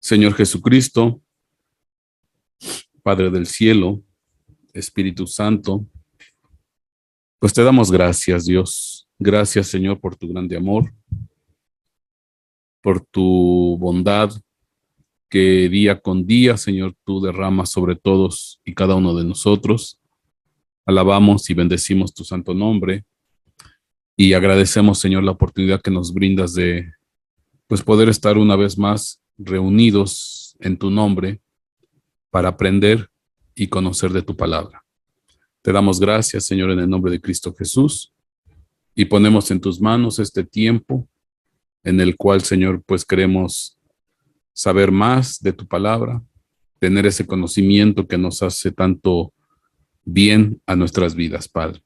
Señor Jesucristo, Padre del cielo, Espíritu Santo, pues te damos gracias, Dios. Gracias, Señor, por tu grande amor, por tu bondad que día con día, Señor, tú derramas sobre todos y cada uno de nosotros. Alabamos y bendecimos tu santo nombre y agradecemos, Señor, la oportunidad que nos brindas de, pues, poder estar una vez más reunidos en tu nombre para aprender y conocer de tu palabra. Te damos gracias, Señor, en el nombre de Cristo Jesús, y ponemos en tus manos este tiempo en el cual, Señor, pues queremos saber más de tu palabra, tener ese conocimiento que nos hace tanto bien a nuestras vidas, Padre.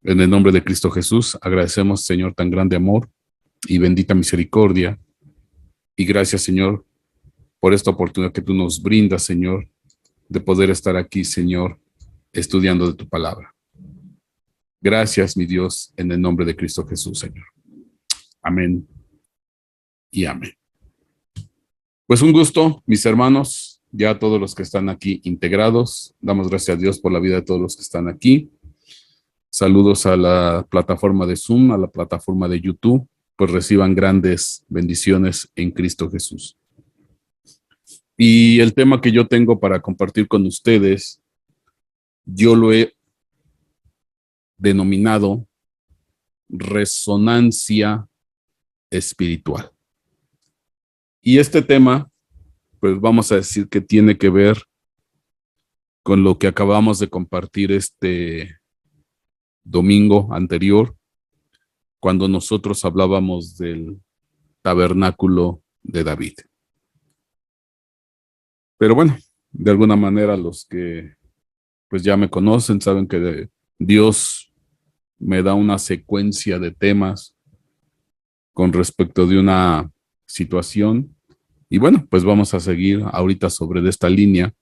En el nombre de Cristo Jesús, agradecemos, Señor, tan grande amor y bendita misericordia. Y gracias, Señor, por esta oportunidad que tú nos brindas, Señor, de poder estar aquí, Señor, estudiando de tu palabra. Gracias, mi Dios, en el nombre de Cristo Jesús, Señor. Amén y amén. Pues un gusto, mis hermanos, ya todos los que están aquí integrados. Damos gracias a Dios por la vida de todos los que están aquí. Saludos a la plataforma de Zoom, a la plataforma de YouTube, pues reciban grandes bendiciones en Cristo Jesús. Y el tema que yo tengo para compartir con ustedes, yo lo he denominado resonancia espiritual. Y este tema, pues vamos a decir que tiene que ver con lo que acabamos de compartir este domingo anterior, cuando nosotros hablábamos del tabernáculo de David. Pero bueno, de alguna manera los que pues ya me conocen saben que Dios me da una secuencia de temas con respecto de una situación. Y bueno, pues vamos a seguir ahorita sobre esta línea.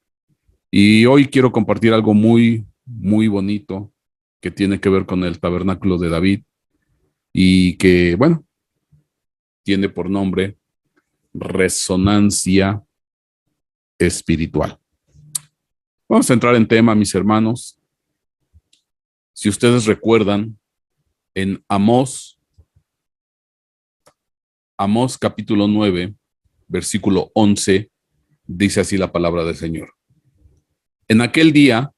Y hoy quiero compartir algo muy, muy bonito que tiene que ver con el tabernáculo de David y que, bueno, tiene por nombre resonancia espiritual. Vamos a entrar en tema, mis hermanos. Si ustedes recuerdan, en Amós capítulo 9, versículo 11, dice así la palabra del Señor. En aquel día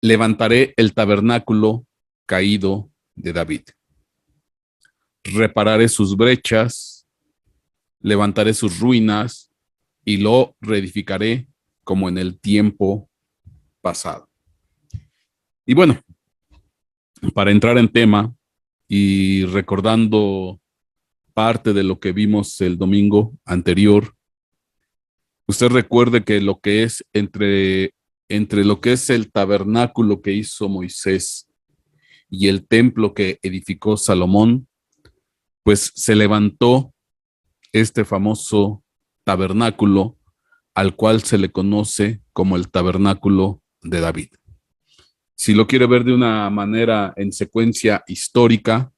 levantaré el tabernáculo caído de David. Repararé sus brechas, levantaré sus ruinas y lo reedificaré como en el tiempo pasado. Y bueno, para entrar en tema y recordando parte de lo que vimos el domingo anterior, usted recuerde que lo que es entre lo que es el tabernáculo que hizo Moisés y el templo que edificó Salomón, pues se levantó este famoso tabernáculo al cual se le conoce como el tabernáculo de David. Si lo quiere ver de una manera en secuencia histórica,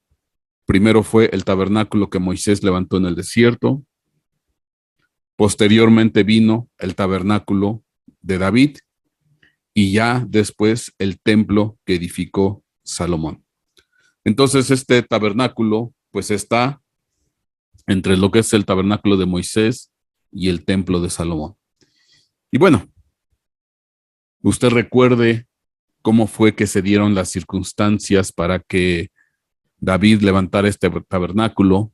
primero fue el tabernáculo que Moisés levantó en el desierto. Posteriormente vino el tabernáculo de David y ya después el templo que edificó Salomón. Entonces este tabernáculo pues está entre lo que es el tabernáculo de Moisés y el templo de Salomón. Y bueno, usted recuerde cómo fue que se dieron las circunstancias para que David levantara este tabernáculo.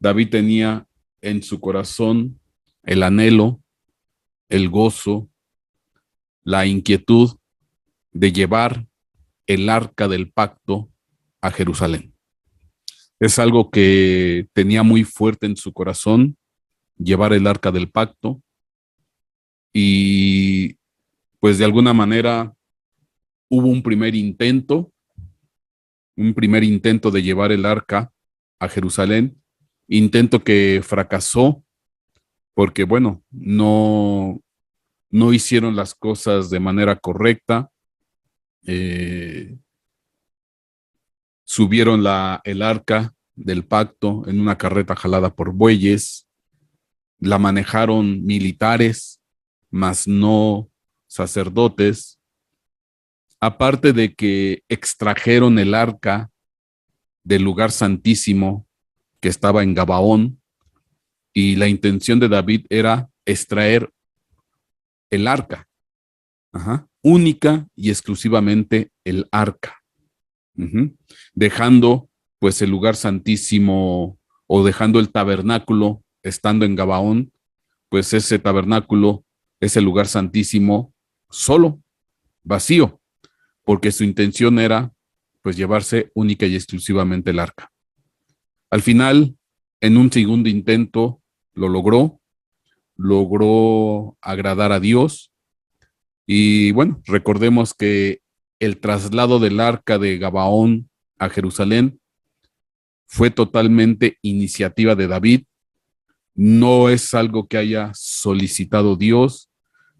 David tenía en su corazón el anhelo, el gozo, la inquietud de llevar el arca del pacto a Jerusalén. Es algo que tenía muy fuerte en su corazón, llevar el arca del pacto, y pues de alguna manera hubo un primer intento de llevar el arca a Jerusalén, intento que fracasó porque, bueno, no hicieron las cosas de manera correcta. Subieron el arca del pacto en una carreta jalada por bueyes, la manejaron militares, mas no sacerdotes, aparte de que extrajeron el arca del lugar santísimo que estaba en Gabaón, y la intención de David era extraer el arca, única y exclusivamente el arca, dejando pues el lugar santísimo o dejando el tabernáculo estando en Gabaón, pues ese tabernáculo, ese lugar santísimo solo, vacío, porque su intención era pues llevarse única y exclusivamente el arca. Al final, en un segundo intento, lo logró agradar a Dios. Y bueno, recordemos que el traslado del arca de Gabaón a Jerusalén fue totalmente iniciativa de David. No es algo que haya solicitado Dios,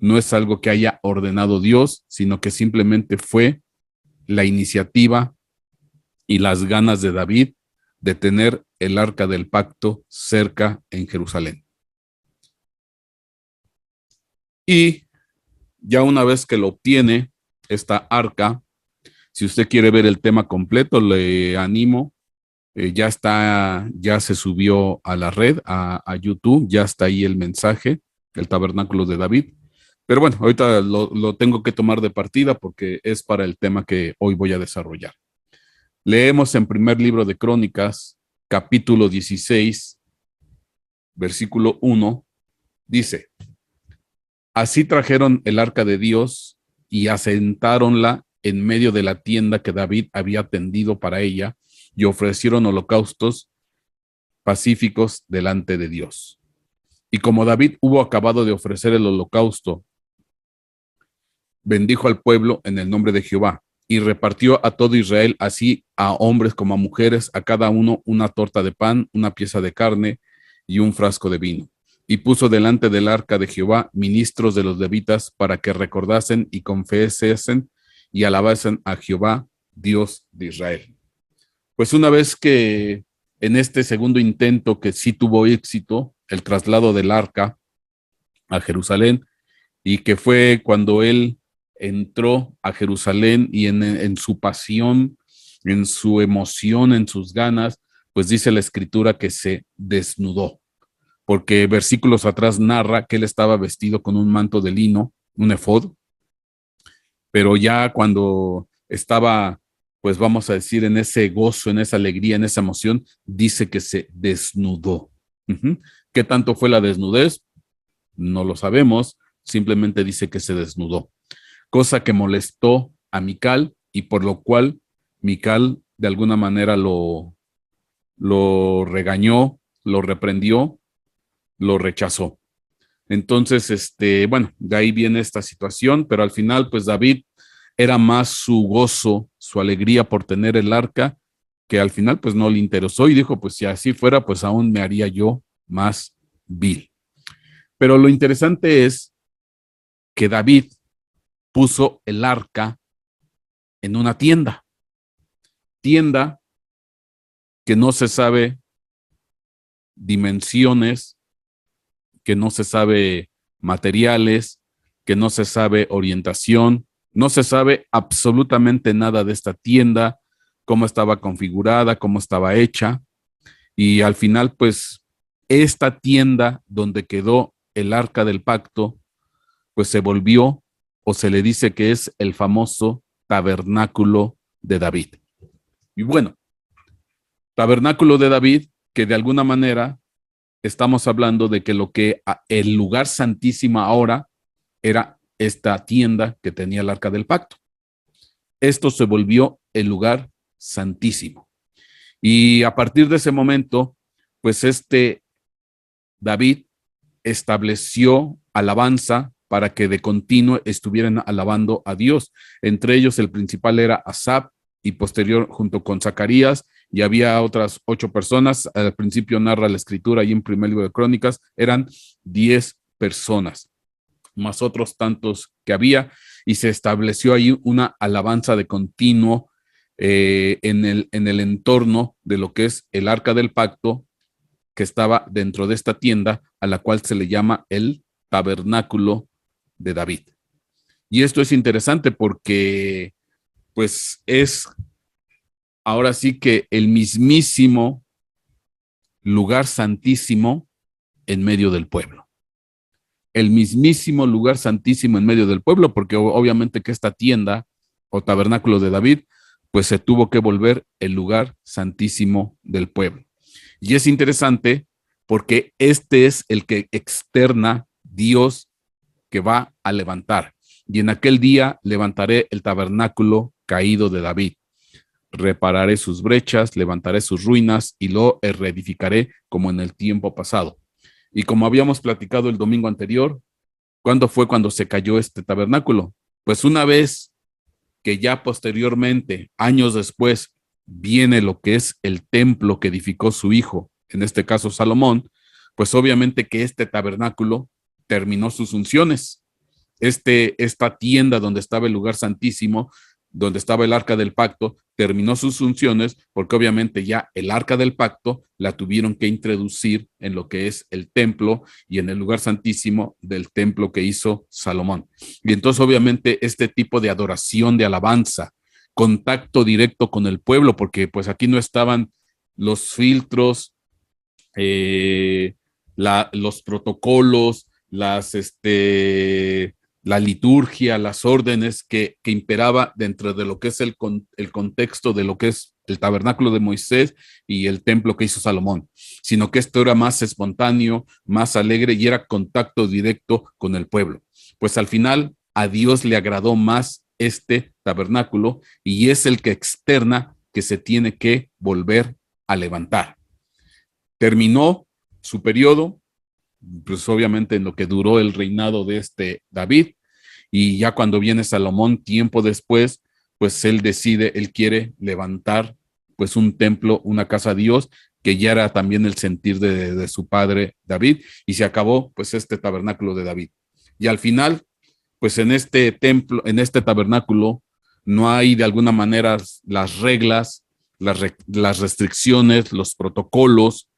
no es algo que haya ordenado Dios, sino que simplemente fue la iniciativa y las ganas de David de tener el arca del pacto cerca en Jerusalén. Y ya una vez que lo obtiene, esta arca, si usted quiere ver el tema completo, le animo. Ya se subió a la red, a YouTube, ya está ahí el mensaje, el tabernáculo de David. Pero bueno, ahorita lo tengo que tomar de partida porque es para el tema que hoy voy a desarrollar. Leemos en primer libro de Crónicas, capítulo 16, versículo 1, dice: Así trajeron el arca de Dios y asentáronla en medio de la tienda que David había tendido para ella, y ofrecieron holocaustos pacíficos delante de Dios. Y como David hubo acabado de ofrecer el holocausto, bendijo al pueblo en el nombre de Jehová, y repartió a todo Israel, así a hombres como a mujeres, a cada uno una torta de pan, una pieza de carne y un frasco de vino. Y puso delante del arca de Jehová ministros de los levitas para que recordasen y confesasen y alabasen a Jehová, Dios de Israel. Pues una vez que en este segundo intento, que sí tuvo éxito, el traslado del arca a Jerusalén, y que fue cuando él entró a Jerusalén y en su pasión, en su emoción, en sus ganas, pues dice la escritura que se desnudó, porque versículos atrás narra que él estaba vestido con un manto de lino, un efod, pero ya cuando estaba, pues vamos a decir, en ese gozo, en esa alegría, en esa emoción, dice que se desnudó. ¿Qué tanto fue la desnudez? No lo sabemos, simplemente dice que se desnudó, cosa que molestó a Mical y por lo cual Mical de alguna manera lo regañó, lo reprendió, lo rechazó. Entonces, bueno, de ahí viene esta situación, pero al final, pues David era más su gozo, su alegría por tener el arca, que al final, pues no le interesó y dijo, pues si así fuera, pues aún me haría yo más vil. Pero lo interesante es que David puso el arca en una tienda que no se sabe dimensiones, que no se sabe materiales, que no se sabe orientación, no se sabe absolutamente nada de esta tienda, cómo estaba configurada, cómo estaba hecha. Y al final, pues, esta tienda donde quedó el arca del pacto, pues se volvió, o se le dice que es el famoso tabernáculo de David. Y bueno, tabernáculo de David, que de alguna manera estamos hablando de que el lugar santísimo ahora era esta tienda que tenía el arca del pacto. Esto se volvió el lugar santísimo. Y a partir de ese momento, pues David estableció alabanza para que de continuo estuvieran alabando a Dios. Entre ellos el principal era Asaf, y posterior junto con Zacarías, y había otras 8 personas. Al principio narra la escritura y en primer libro de Crónicas eran 10 personas, más otros tantos que había, y se estableció ahí una alabanza de continuo en el entorno de lo que es el arca del pacto que estaba dentro de esta tienda, a la cual se le llama el tabernáculo de David. Y esto es interesante porque, pues, es ahora sí que el mismísimo lugar santísimo en medio del pueblo. El mismísimo lugar santísimo en medio del pueblo, porque obviamente que esta tienda o tabernáculo de David, pues se tuvo que volver el lugar santísimo del pueblo. Y es interesante porque este es el que externa Dios que va a levantar. Y en aquel día levantaré el tabernáculo caído de David. Repararé sus brechas, levantaré sus ruinas y lo reedificaré como en el tiempo pasado. Y como habíamos platicado el domingo anterior, ¿cuándo fue cuando se cayó este tabernáculo? Pues una vez que ya posteriormente, años después, viene lo que es el templo que edificó su hijo, en este caso Salomón, pues obviamente que este tabernáculo terminó sus funciones. Esta tienda donde estaba el lugar santísimo, donde estaba el arca del pacto, terminó sus funciones porque obviamente ya el arca del pacto la tuvieron que introducir en lo que es el templo y en el lugar santísimo del templo que hizo Salomón. Y entonces obviamente este tipo de adoración, de alabanza, contacto directo con el pueblo, porque pues aquí no estaban los filtros, los protocolos, la liturgia, las órdenes que imperaba dentro de lo que es el contexto de lo que es el tabernáculo de Moisés y el templo que hizo Salomón, sino que esto era más espontáneo, más alegre y era contacto directo con el pueblo. Pues al final a Dios le agradó más este tabernáculo y es el que externa que se tiene que volver a levantar. Terminó su periodo, pues obviamente en lo que duró el reinado de este David, y ya cuando viene Salomón, tiempo después, pues él decide, él quiere levantar pues un templo, una casa a Dios, que ya era también el sentir de su padre David, y se acabó pues este tabernáculo de David. Y al final, pues en este templo, en este tabernáculo, no hay de alguna manera las reglas, las restricciones, los protocolos.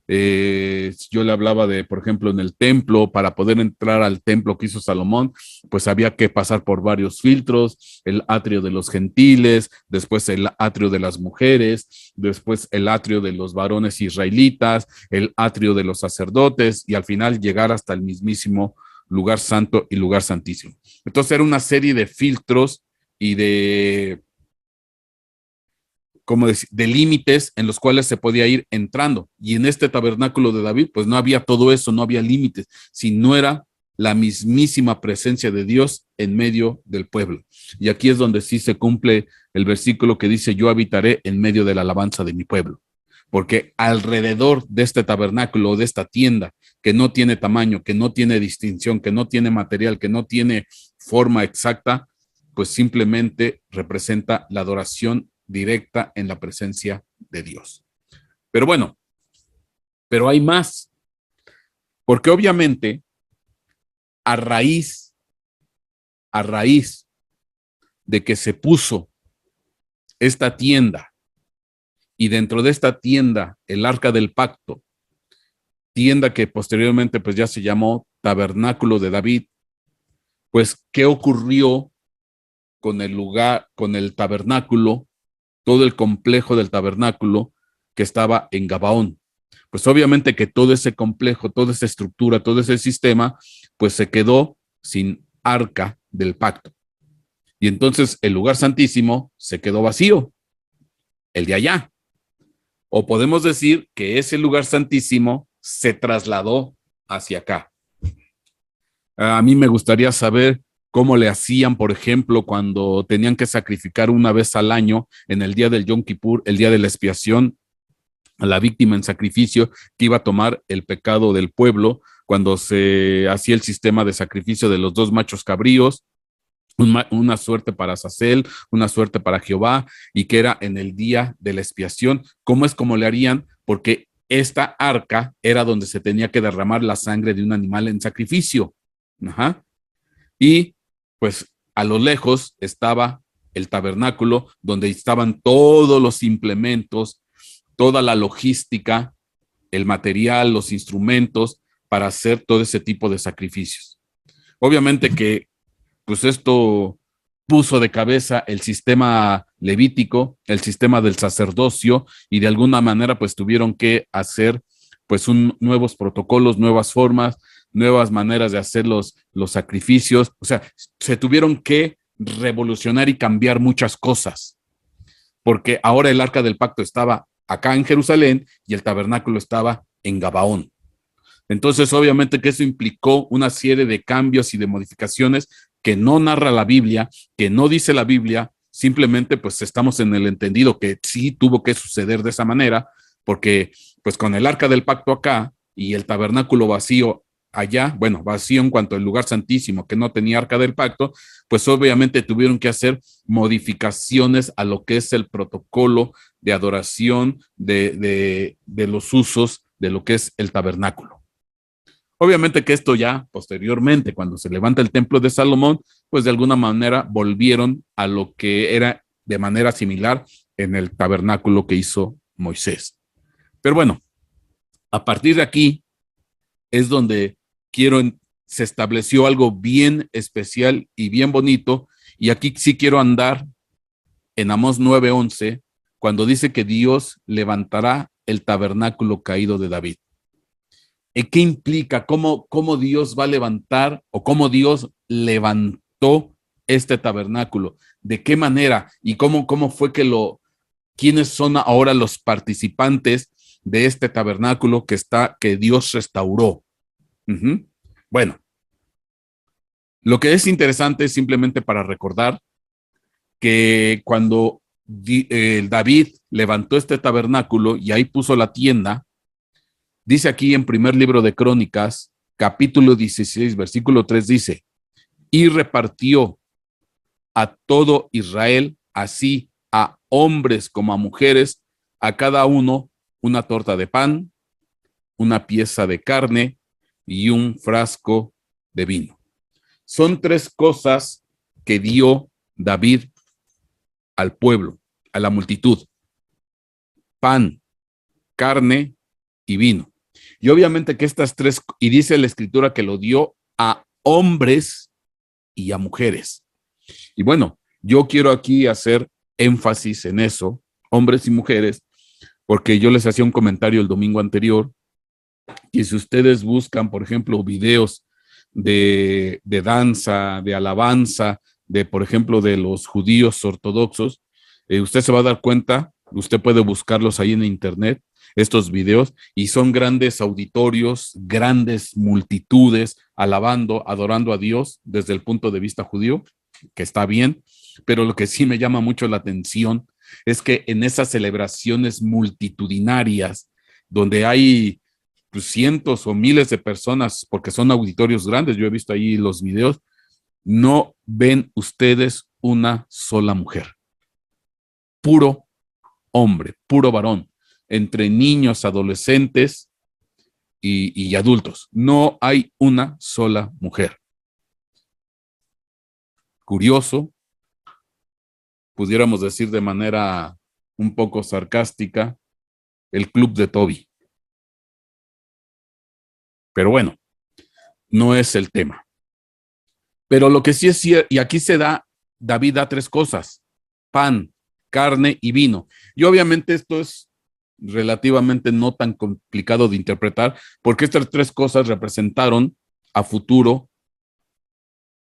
Yo le hablaba de, por ejemplo, en el templo, para poder entrar al templo que hizo Salomón, pues había que pasar por varios filtros, el atrio de los gentiles, después el atrio de las mujeres, después el atrio de los varones israelitas, el atrio de los sacerdotes y al final llegar hasta el mismísimo lugar santo y lugar santísimo. Entonces era una serie de filtros y de límites en los cuales se podía ir entrando. Y en este tabernáculo de David, pues no había todo eso, no había límites, sino era la mismísima presencia de Dios en medio del pueblo. Y aquí es donde sí se cumple el versículo que dice, yo habitaré en medio de la alabanza de mi pueblo. Porque alrededor de este tabernáculo, de esta tienda, que no tiene tamaño, que no tiene distinción, que no tiene material, que no tiene forma exacta, pues simplemente representa la adoración directa en la presencia de Dios. Pero bueno, pero hay más, porque obviamente a raíz de que se puso esta tienda y dentro de esta tienda el arca del pacto, tienda que posteriormente pues ya se llamó tabernáculo de David, pues ¿qué ocurrió con el lugar, con el tabernáculo, todo el complejo del tabernáculo que estaba en Gabaón? Pues obviamente que todo ese complejo, toda esa estructura, todo ese sistema, pues se quedó sin arca del pacto. Y entonces el lugar santísimo se quedó vacío, el de allá. O podemos decir que ese lugar santísimo se trasladó hacia acá. A mí me gustaría saber cómo le hacían, por ejemplo, cuando tenían que sacrificar una vez al año en el día del Yom Kippur, el día de la expiación, a la víctima en sacrificio que iba a tomar el pecado del pueblo, cuando se hacía el sistema de sacrificio de los dos machos cabríos, una suerte para Azazel, una suerte para Jehová, y que era en el día de la expiación. ¿Cómo es como le harían? Porque esta arca era donde se tenía que derramar la sangre de un animal en sacrificio. Ajá. Y pues a lo lejos estaba el tabernáculo, donde estaban todos los implementos, toda la logística el material, los instrumentos para hacer todo ese tipo de sacrificios. Obviamente que pues esto puso de cabeza el sistema levítico, el sistema del sacerdocio, y de alguna manera pues tuvieron que hacer pues nuevos protocolos, nuevas formas, nuevas maneras de hacer los sacrificios. O sea, se tuvieron que revolucionar y cambiar muchas cosas, porque ahora el arca del pacto estaba acá en Jerusalén y el tabernáculo estaba en Gabaón. Entonces, obviamente que eso implicó una serie de cambios y de modificaciones que no narra la Biblia, que no dice la Biblia, simplemente pues estamos en el entendido que sí tuvo que suceder de esa manera, porque pues con el arca del pacto acá y el tabernáculo vacío allá, bueno, vacío en cuanto al lugar santísimo que no tenía arca del pacto, pues obviamente tuvieron que hacer modificaciones a lo que es el protocolo de adoración de los usos de lo que es el tabernáculo. Obviamente que esto ya posteriormente, cuando se levanta el templo de Salomón, pues de alguna manera volvieron a lo que era de manera similar en el tabernáculo que hizo Moisés. Pero bueno, a partir de aquí es donde se estableció algo bien especial y bien bonito, y aquí sí quiero andar en Amós 9:11, cuando dice que Dios levantará el tabernáculo caído de David. ¿Qué implica? ¿Cómo Dios va a levantar o cómo Dios levantó este tabernáculo? ¿De qué manera? ¿Y cómo fue quiénes son ahora los participantes de este tabernáculo que Dios restauró? Bueno, lo que es interesante es simplemente para recordar que cuando David levantó este tabernáculo y ahí puso la tienda, dice aquí en primer libro de Crónicas, capítulo 16, versículo 3, dice, y repartió a todo Israel, así a hombres como a mujeres, a cada uno una torta de pan, una pieza de carne y un frasco de vino. Son tres cosas que dio David al pueblo, a la multitud: pan, carne y vino. Y obviamente que estas tres, y dice la escritura que lo dio a hombres y a mujeres. Y bueno, yo quiero aquí hacer énfasis en eso, hombres y mujeres, porque yo les hacía un comentario el domingo anterior, y si ustedes buscan, por ejemplo, videos de danza, de alabanza, por ejemplo, de los judíos ortodoxos, usted se va a dar cuenta, usted puede buscarlos ahí en internet, estos videos, y son grandes auditorios, grandes multitudes, alabando, adorando a Dios desde el punto de vista judío, que está bien, pero lo que sí me llama mucho la atención es que en esas celebraciones multitudinarias, donde hay pues, cientos o miles de personas, porque son auditorios grandes, yo he visto ahí los videos, no ven ustedes una sola mujer. Puro hombre, puro varón, entre niños, adolescentes y adultos. No hay una sola mujer. Curioso, pudiéramos decir de manera un poco sarcástica, el club de Toby. Pero bueno, no es el tema. Pero lo que sí es cierto, y aquí David da tres cosas: pan, carne y vino. Y obviamente esto es relativamente no tan complicado de interpretar, porque estas tres cosas representaron a futuro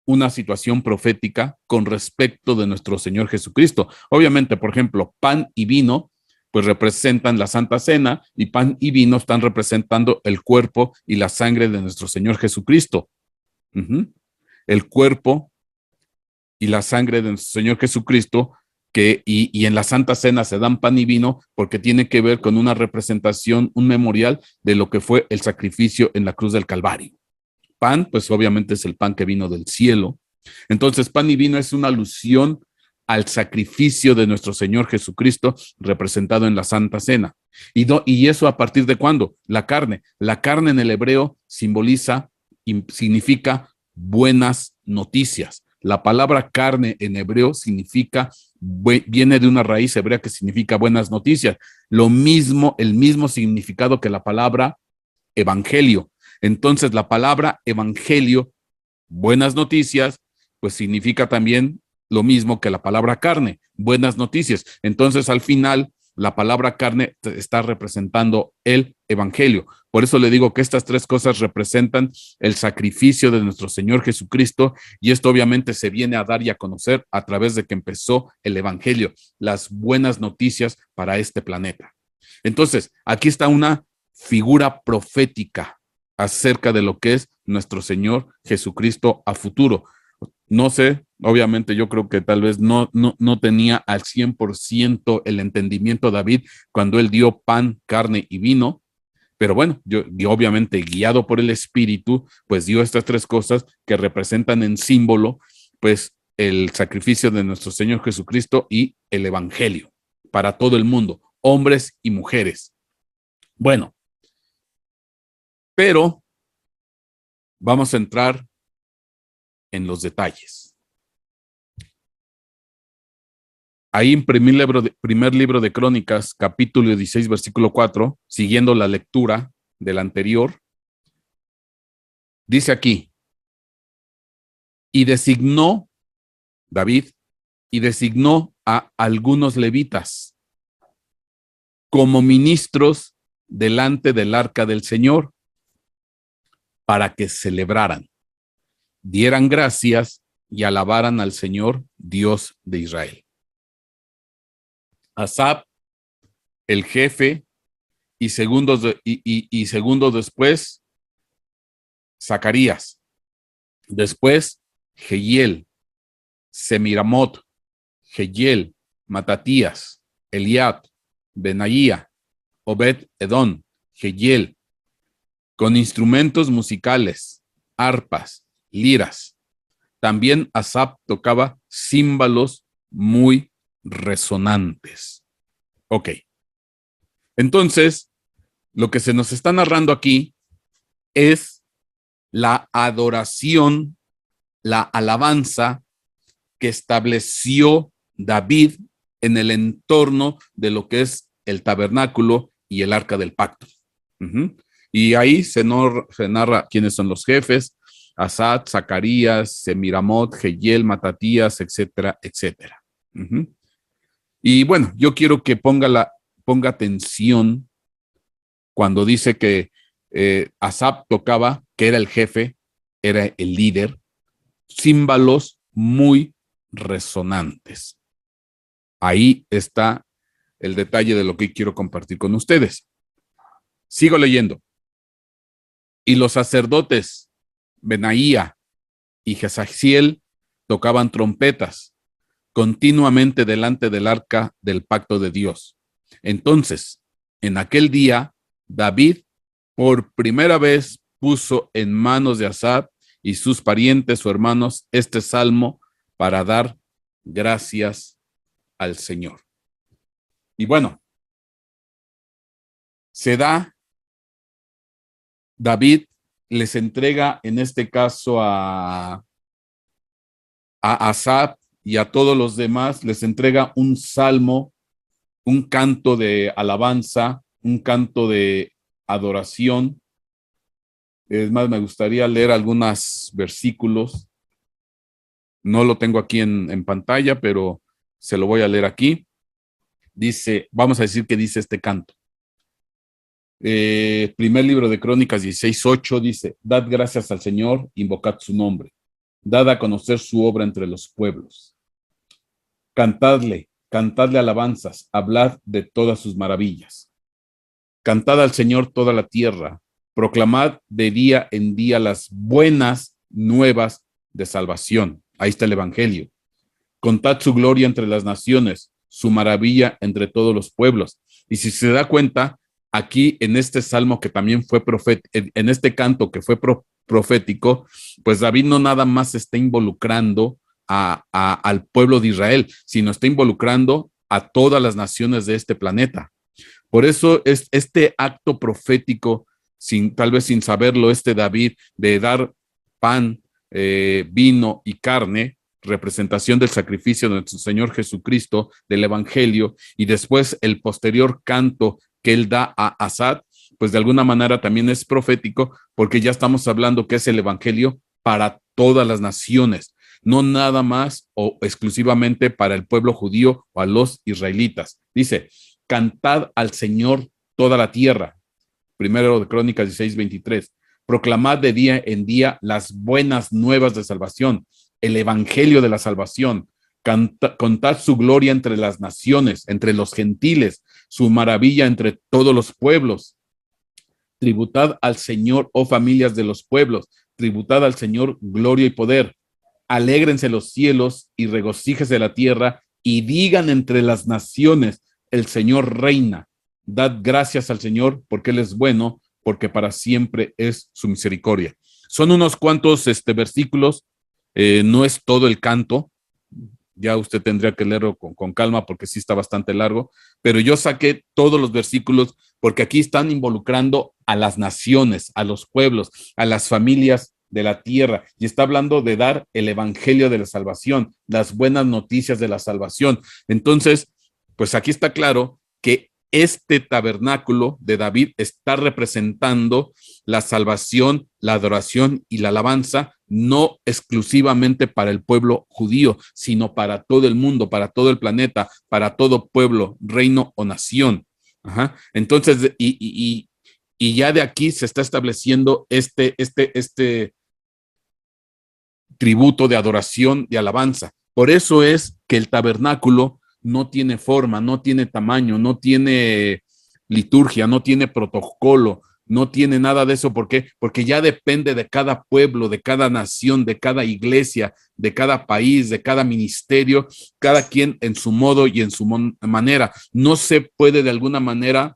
una situación profética con respecto de nuestro Señor Jesucristo. Obviamente, por ejemplo, pan y vino, pues representan la Santa Cena, y pan y vino están representando el cuerpo y la sangre de nuestro Señor Jesucristo. El cuerpo y la sangre de nuestro Señor Jesucristo, y en la Santa Cena se dan pan y vino porque tiene que ver con una representación, un memorial de lo que fue el sacrificio en la cruz del Calvario. Pan, pues obviamente es el pan que vino del cielo. Entonces, pan y vino es una alusión al sacrificio de nuestro Señor Jesucristo representado en la Santa Cena. ¿Y eso a partir de cuándo? La carne. La carne en el hebreo simboliza y significa buenas noticias. La palabra carne en hebreo viene de una raíz hebrea que significa buenas noticias. Lo mismo, el mismo significado que la palabra evangelio. Entonces, la palabra evangelio, buenas noticias, pues significa también lo mismo que la palabra carne, buenas noticias. Entonces, al final, la palabra carne está representando el evangelio. Por eso le digo que estas tres cosas representan el sacrificio de nuestro Señor Jesucristo, y esto obviamente se viene a dar y a conocer a través de que empezó el evangelio, las buenas noticias para este planeta. Entonces, aquí está una figura profética acerca de lo que es nuestro Señor Jesucristo a futuro. No sé, obviamente yo creo que tal vez no tenía al 100% el entendimiento David cuando él dio pan, carne y vino, pero bueno, yo obviamente guiado por el Espíritu, pues dio estas tres cosas que representan en símbolo, pues el sacrificio de nuestro Señor Jesucristo y el Evangelio para todo el mundo, hombres y mujeres. Bueno, pero vamos a entrar en los detalles. Ahí en primer libro de Crónicas, capítulo 16, versículo 4, siguiendo la lectura del anterior, dice aquí, y designó David, y designó a algunos levitas como ministros delante del arca del Señor para que celebraran, dieran gracias y alabaran al Señor, Dios de Israel. Asaf, el jefe, y segundo después, Zacarías. Después, Jehiel, Semiramot, Jehiel, Matatías, Eliab, Benaía, Obed Edom, Jehiel, con instrumentos musicales, arpas, liras. También Asaf tocaba címbalos muy resonantes. Ok. Entonces, lo que se nos está narrando aquí es la adoración, la alabanza que estableció David en el entorno de lo que es el tabernáculo y el arca del pacto. Y ahí se narra quiénes son los jefes: Asaf, Zacarías, Semiramot, Jehiel, Matatías, etcétera, etcétera. Y bueno, yo quiero que ponga atención cuando dice que Asaf tocaba, que era el jefe, era el líder, címbalos muy resonantes. Ahí está el detalle de lo que quiero compartir con ustedes. Sigo leyendo. Y los sacerdotes Benaía y Jezaziel tocaban trompetas continuamente delante del arca del pacto de Dios. Entonces, en aquel día, David por primera vez puso en manos de Asaf y sus parientes o hermanos este salmo para dar gracias al Señor. Y bueno, David les entrega en este caso a Asaf y a todos los demás, les entrega un salmo, un canto de alabanza, un canto de adoración. Es más, me gustaría leer algunos versículos. No lo tengo aquí en pantalla, pero se lo voy a leer aquí. Dice, vamos a decir que dice este canto. Primer libro de Crónicas 16:8 dice: dad gracias al Señor, invocad su nombre, dad a conocer su obra entre los pueblos. Cantadle alabanzas, hablad de todas sus maravillas. Cantad al Señor toda la tierra, proclamad de día en día las buenas nuevas de salvación. Ahí está el Evangelio. Contad su gloria entre las naciones, su maravilla entre todos los pueblos. Y si se da cuenta, aquí en este salmo que también fue en este canto que fue profético, pues David no nada más está involucrando al pueblo de Israel, sino está involucrando a todas las naciones de este planeta. Por eso es este acto profético, tal vez sin saberlo, David, de dar pan, vino y carne, representación del sacrificio de nuestro Señor Jesucristo, del Evangelio, y después el posterior canto que él da a Asaf, pues de alguna manera también es profético, porque ya estamos hablando que es el Evangelio para todas las naciones, no nada más o exclusivamente para el pueblo judío o a los israelitas. Dice, cantad al Señor toda la tierra. Primero de Crónicas 16:23. Proclamad de día en día las buenas nuevas de salvación, el evangelio de la salvación. Contad su gloria entre las naciones, entre los gentiles, su maravilla entre todos los pueblos. Tributad al Señor, oh familias de los pueblos, tributad al Señor gloria y poder. Alégrense los cielos y regocíjese la tierra, y digan entre las naciones, el Señor reina. Dad gracias al Señor, porque Él es bueno, porque para siempre es su misericordia. Son unos cuantos versículos, no es todo el canto, ya usted tendría que leerlo con calma porque sí está bastante largo, pero yo saqué todos los versículos porque aquí están involucrando a las naciones, a los pueblos, a las familias de la tierra, y está hablando de dar el evangelio de la salvación, las buenas noticias de la salvación. Entonces, pues aquí está claro que este tabernáculo de David está representando la salvación, la adoración y la alabanza, no exclusivamente para el pueblo judío, sino para todo el mundo, para todo el planeta, para todo pueblo, reino o nación. Ajá. Entonces, y ya de aquí se está estableciendo este tributo de adoración, de alabanza. Por eso es que el tabernáculo no tiene forma, no tiene tamaño, no tiene liturgia, no tiene protocolo, no tiene nada de eso. ¿Por qué? Porque ya depende de cada pueblo, de cada nación, de cada iglesia, de cada país, de cada ministerio, cada quien en su modo y en su manera. No se puede de alguna manera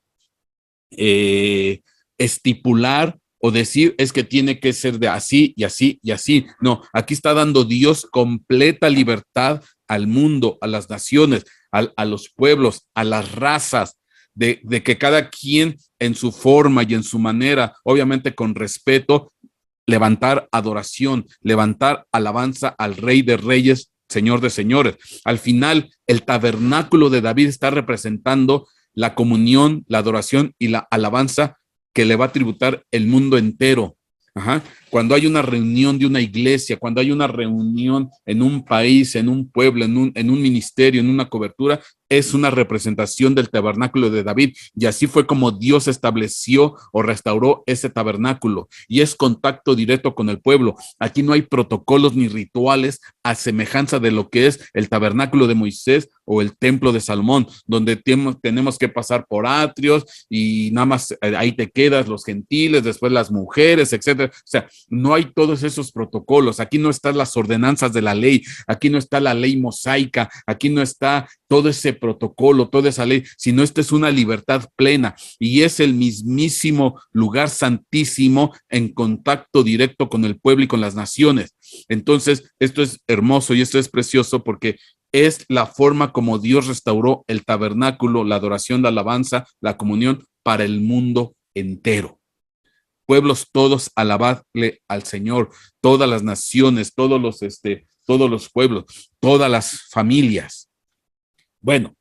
estipular o decir es que tiene que ser de así y así y así. No, aquí está dando Dios completa libertad al mundo, a las naciones, a los pueblos, a las razas, de que cada quien en su forma y en su manera, obviamente con respeto, levantar adoración, levantar alabanza al Rey de Reyes, Señor de Señores. Al final, el tabernáculo de David está representando la comunión, la adoración y la alabanza que le va a tributar el mundo entero. Ajá. Cuando hay una reunión de una iglesia, cuando hay una reunión en un país, en un pueblo, en un ministerio, en una cobertura, es una representación del tabernáculo de David. Y así fue como Dios estableció o restauró ese tabernáculo. Y es contacto directo con el pueblo. Aquí no hay protocolos ni rituales a semejanza de lo que es el tabernáculo de Moisés o el templo de Salomón, donde tenemos que pasar por atrios y nada más ahí te quedas, los gentiles, después las mujeres, etcétera. O sea, no hay todos esos protocolos. Aquí no están las ordenanzas de la ley, aquí no está la ley mosaica, aquí no está todo ese protocolo, toda esa ley, sino esta es una libertad plena y es el mismísimo lugar santísimo en contacto directo con el pueblo y con las naciones. Entonces, esto es hermoso y esto es precioso porque es la forma como Dios restauró el tabernáculo, la adoración, la alabanza, la comunión para el mundo entero. Pueblos todos, alabadle al Señor, todas las naciones, todos los pueblos, todas las familias. Bueno,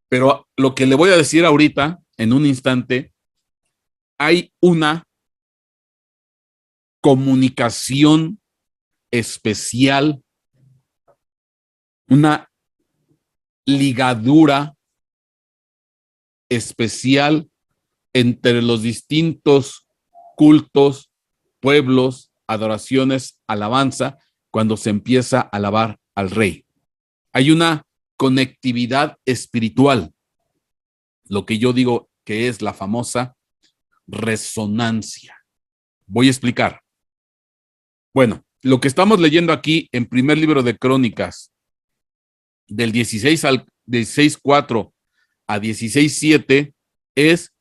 pero lo que le voy a decir ahorita, en un instante, hay una comunicación especial, una ligadura especial entre los distintos cultos, pueblos, adoraciones, alabanza, cuando se empieza a alabar al Rey. Hay una conectividad espiritual, lo que yo digo que es la famosa resonancia. Voy a explicar. Bueno, lo que estamos leyendo aquí en primer libro de Crónicas, del 16:4 a 16:7, es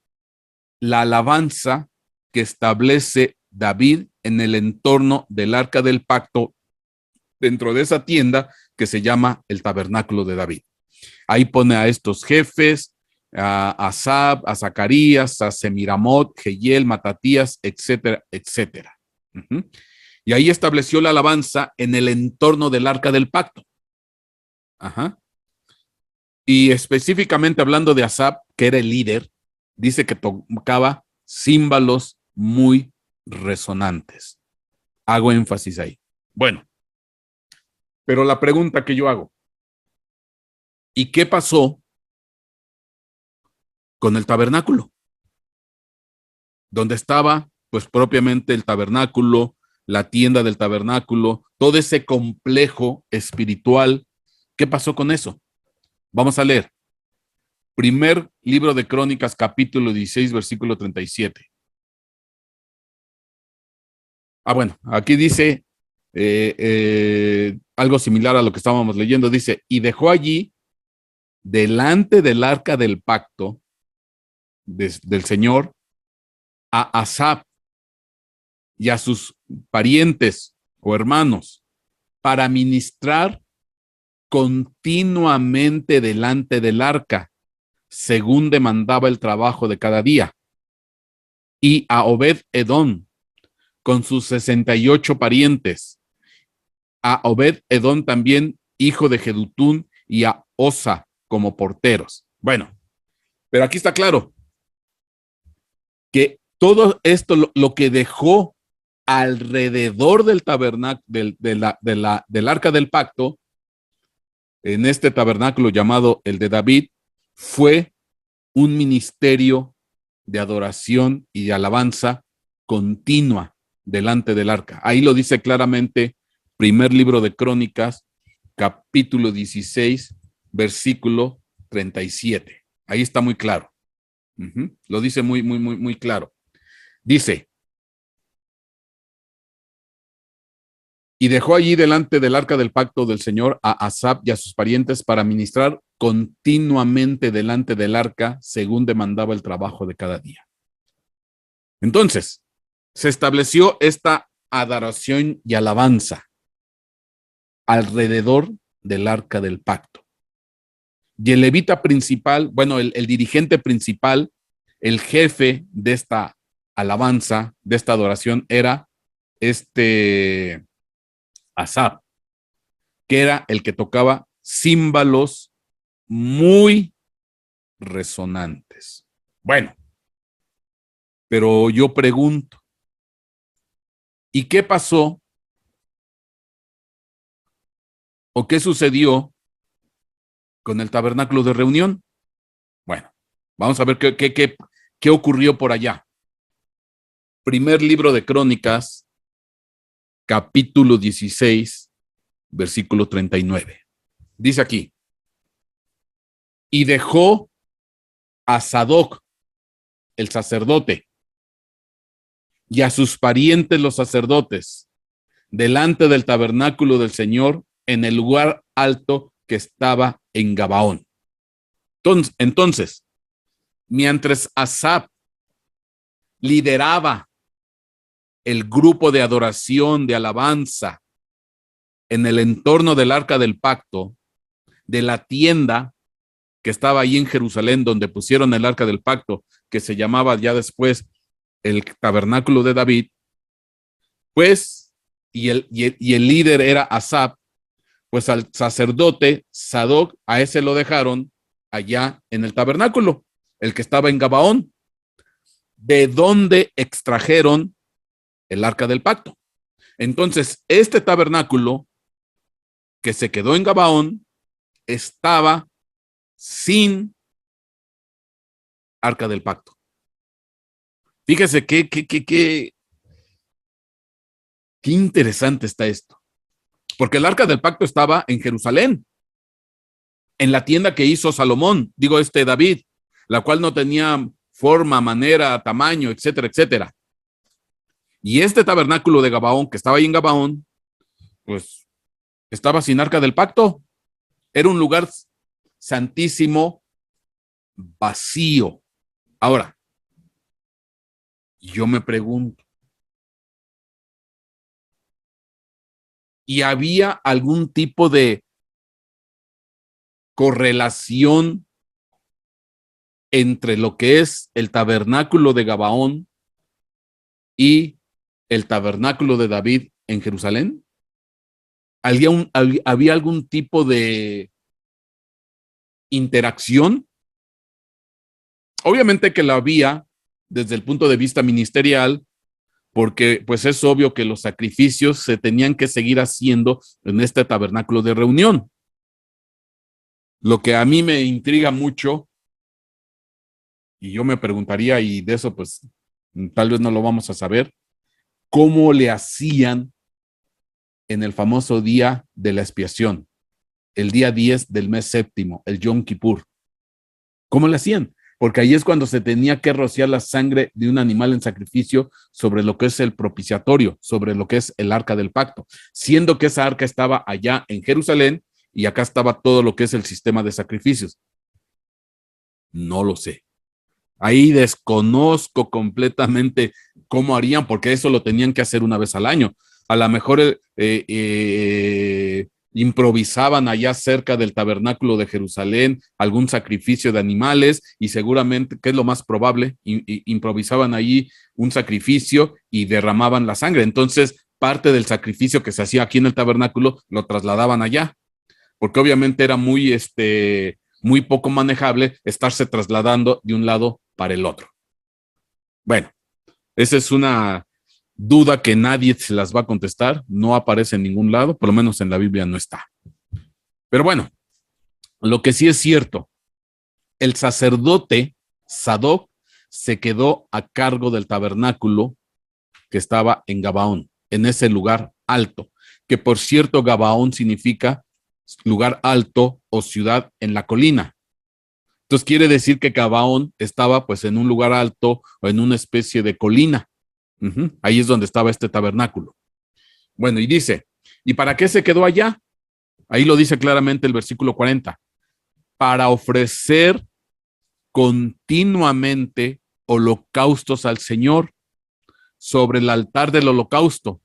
la alabanza que establece David en el entorno del Arca del Pacto, dentro de esa tienda que se llama el Tabernáculo de David. Ahí pone a estos jefes, a Asaf, a Zacarías, a Semiramot, Jehiel, Matatías, etcétera, etcétera. Y ahí estableció la alabanza en el entorno del arca del pacto. Ajá. Y específicamente hablando de Asaf, que era el líder, dice que tocaba címbalos muy resonantes. Hago énfasis ahí. Bueno, pero la pregunta que yo hago, ¿y qué pasó con el tabernáculo? Donde estaba, pues propiamente el tabernáculo, la tienda del tabernáculo, todo ese complejo espiritual. ¿Qué pasó con eso? Vamos a leer. Primer libro de Crónicas, capítulo 16, versículo 37. Bueno, aquí dice algo similar a lo que estábamos leyendo. Dice, y dejó allí, delante del arca del pacto del Señor, a Asaf y a sus parientes o hermanos para ministrar continuamente delante del arca, según demandaba el trabajo de cada día. Y a Obed Edom con sus 68 parientes, a Obed Edom también, hijo de Jedutún, y a Osa como porteros. Bueno, pero aquí está claro que todo esto, lo que dejó alrededor del tabernáculo, del arca del pacto, en este tabernáculo llamado el de David, fue un ministerio de adoración y de alabanza continua delante del arca. Ahí lo dice claramente, primer libro de Crónicas, capítulo 16, versículo 37. Ahí está muy claro. Lo dice muy claro. Dice, y dejó allí delante del arca del pacto del Señor a Asaf y a sus parientes para ministrar continuamente delante del arca, según demandaba el trabajo de cada día. Entonces, se estableció esta adoración y alabanza alrededor del arca del pacto. Y el levita principal, bueno, el dirigente principal, el jefe de esta alabanza, de esta adoración, era Asaf, que era el que tocaba címbalos muy resonantes. Bueno, pero yo pregunto, ¿y qué pasó o qué sucedió con el tabernáculo de reunión? Bueno, vamos a ver qué ocurrió por allá. Primer libro de Crónicas, capítulo 16, versículo 39. Dice aquí, y dejó a Sadoc, el sacerdote, y a sus parientes los sacerdotes, delante del tabernáculo del Señor, en el lugar alto que estaba en Gabaón. Entonces, mientras Asaf lideraba el grupo de adoración, de alabanza, en el entorno del arca del pacto, de la tienda que estaba ahí en Jerusalén, donde pusieron el arca del pacto, que se llamaba ya después el tabernáculo de David, pues, y el líder era Asaf, pues al sacerdote Sadoc, a ese lo dejaron allá en el tabernáculo, el que estaba en Gabaón, de donde extrajeron el arca del pacto. Entonces, este tabernáculo que se quedó en Gabaón estaba sin arca del pacto. Fíjese qué interesante está esto. Porque el arca del pacto estaba en Jerusalén, en la tienda que hizo Salomón, David, la cual no tenía forma, manera, tamaño, etcétera, etcétera. Y este tabernáculo de Gabaón, que estaba ahí en Gabaón, pues estaba sin arca del pacto. Era un lugar santísimo vacío. Ahora, yo me pregunto, ¿y había algún tipo de correlación entre lo que es el tabernáculo de Gabaón y el tabernáculo de David en Jerusalén? ¿Había algún tipo de interacción? Obviamente que la había desde el punto de vista ministerial, porque pues es obvio que los sacrificios se tenían que seguir haciendo en este tabernáculo de reunión. Lo que a mí me intriga mucho, y yo me preguntaría, y de eso pues tal vez no lo vamos a saber, ¿cómo le hacían en el famoso día de la expiación, el día 10 del mes séptimo, el Yom Kippur? ¿Cómo le hacían? Porque ahí es cuando se tenía que rociar la sangre de un animal en sacrificio sobre lo que es el propiciatorio, sobre lo que es el arca del pacto, siendo que esa arca estaba allá en Jerusalén y acá estaba todo lo que es el sistema de sacrificios. No lo sé. Ahí desconozco completamente cómo harían, porque eso lo tenían que hacer una vez al año. A lo mejor improvisaban allá cerca del tabernáculo de Jerusalén algún sacrificio de animales y seguramente, que es lo más probable, improvisaban allí un sacrificio y derramaban la sangre. Entonces, parte del sacrificio que se hacía aquí en el tabernáculo lo trasladaban allá, porque obviamente era muy poco manejable estarse trasladando de un lado para el otro. Bueno, esa es una duda que nadie se las va a contestar, no aparece en ningún lado, por lo menos en la Biblia no está. Pero bueno, lo que sí es cierto, el sacerdote Sadoc se quedó a cargo del tabernáculo que estaba en Gabaón, en ese lugar alto, que por cierto Gabaón significa lugar alto o ciudad en la colina. Entonces quiere decir que Gabaón estaba pues en un lugar alto o en una especie de colina. Ahí es donde estaba este tabernáculo. Bueno, y dice, ¿y para qué se quedó allá? Ahí lo dice claramente el versículo 40. Para ofrecer continuamente holocaustos al Señor sobre el altar del holocausto,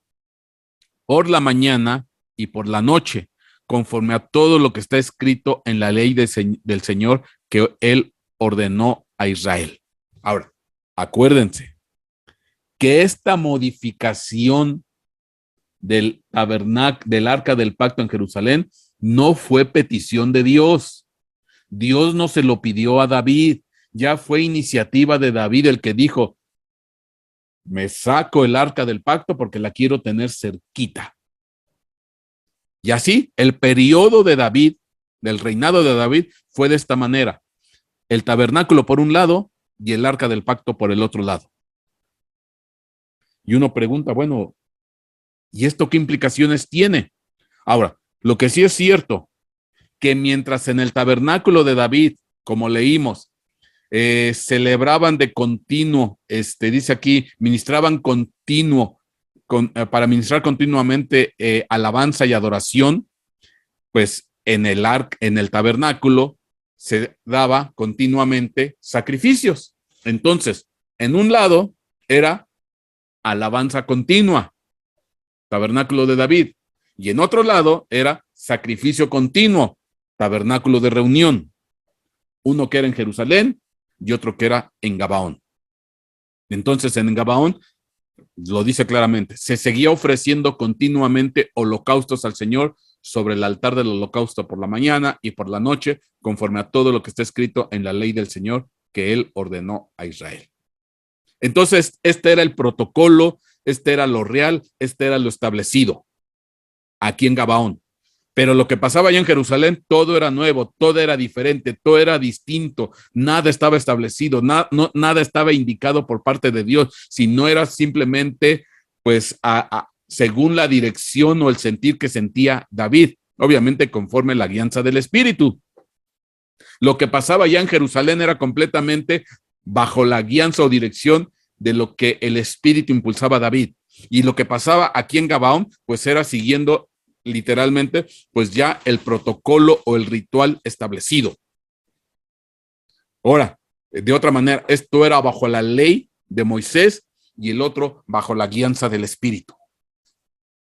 por la mañana y por la noche, conforme a todo lo que está escrito en la ley del Señor que Él ordenó a Israel. Ahora, acuérdense que esta modificación del tabernáculo, del arca del pacto en Jerusalén, no fue petición de Dios. Dios no se lo pidió a David, ya fue iniciativa de David el que dijo, me saco el arca del pacto porque la quiero tener cerquita. Y así, el periodo de David, del reinado de David, fue de esta manera. El tabernáculo por un lado y el arca del pacto por el otro lado. Y uno pregunta, bueno, ¿y esto qué implicaciones tiene? Ahora, lo que sí es cierto, que mientras en el tabernáculo de David, como leímos, celebraban de continuo, dice aquí, ministraban continuo, para ministrar continuamente alabanza y adoración, pues en el tabernáculo se daba continuamente sacrificios. Entonces, en un lado era alabanza continua, tabernáculo de David, y en otro lado era sacrificio continuo, tabernáculo de reunión. Uno que era en Jerusalén y otro que era en Gabaón. Entonces, en Gabaón, lo dice claramente, se seguía ofreciendo continuamente holocaustos al Señor sobre el altar del holocausto por la mañana y por la noche, conforme a todo lo que está escrito en la ley del Señor que Él ordenó a Israel. Entonces, este era el protocolo, este era lo real, este era lo establecido aquí en Gabaón. Pero lo que pasaba allá en Jerusalén, todo era nuevo, todo era diferente, todo era distinto, nada estaba establecido, nada estaba indicado por parte de Dios, sino era simplemente, pues, según la dirección o el sentir que sentía David, obviamente conforme la guianza del Espíritu. Lo que pasaba allá en Jerusalén era completamente bajo la guianza o dirección de lo que el Espíritu impulsaba a David. Y lo que pasaba aquí en Gabaón, pues era siguiendo literalmente, pues ya el protocolo o el ritual establecido. Ahora, de otra manera, esto era bajo la ley de Moisés y el otro bajo la guianza del Espíritu.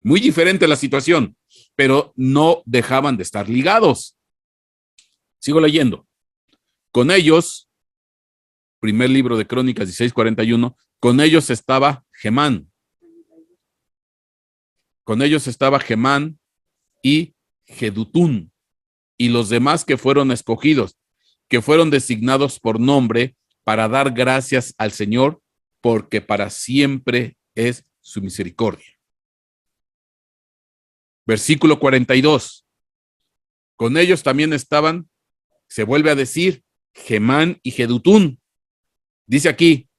Muy diferente la situación, pero no dejaban de estar ligados. Sigo leyendo. Con ellos, primer libro de Crónicas 16:41, con ellos estaba Gemán. Con ellos estaba Gemán y Jedutún, y los demás que fueron escogidos, que fueron designados por nombre para dar gracias al Señor, porque para siempre es su misericordia. Versículo 42. Con ellos también estaban, se vuelve a decir, Gemán y Jedutún. Dice aquí,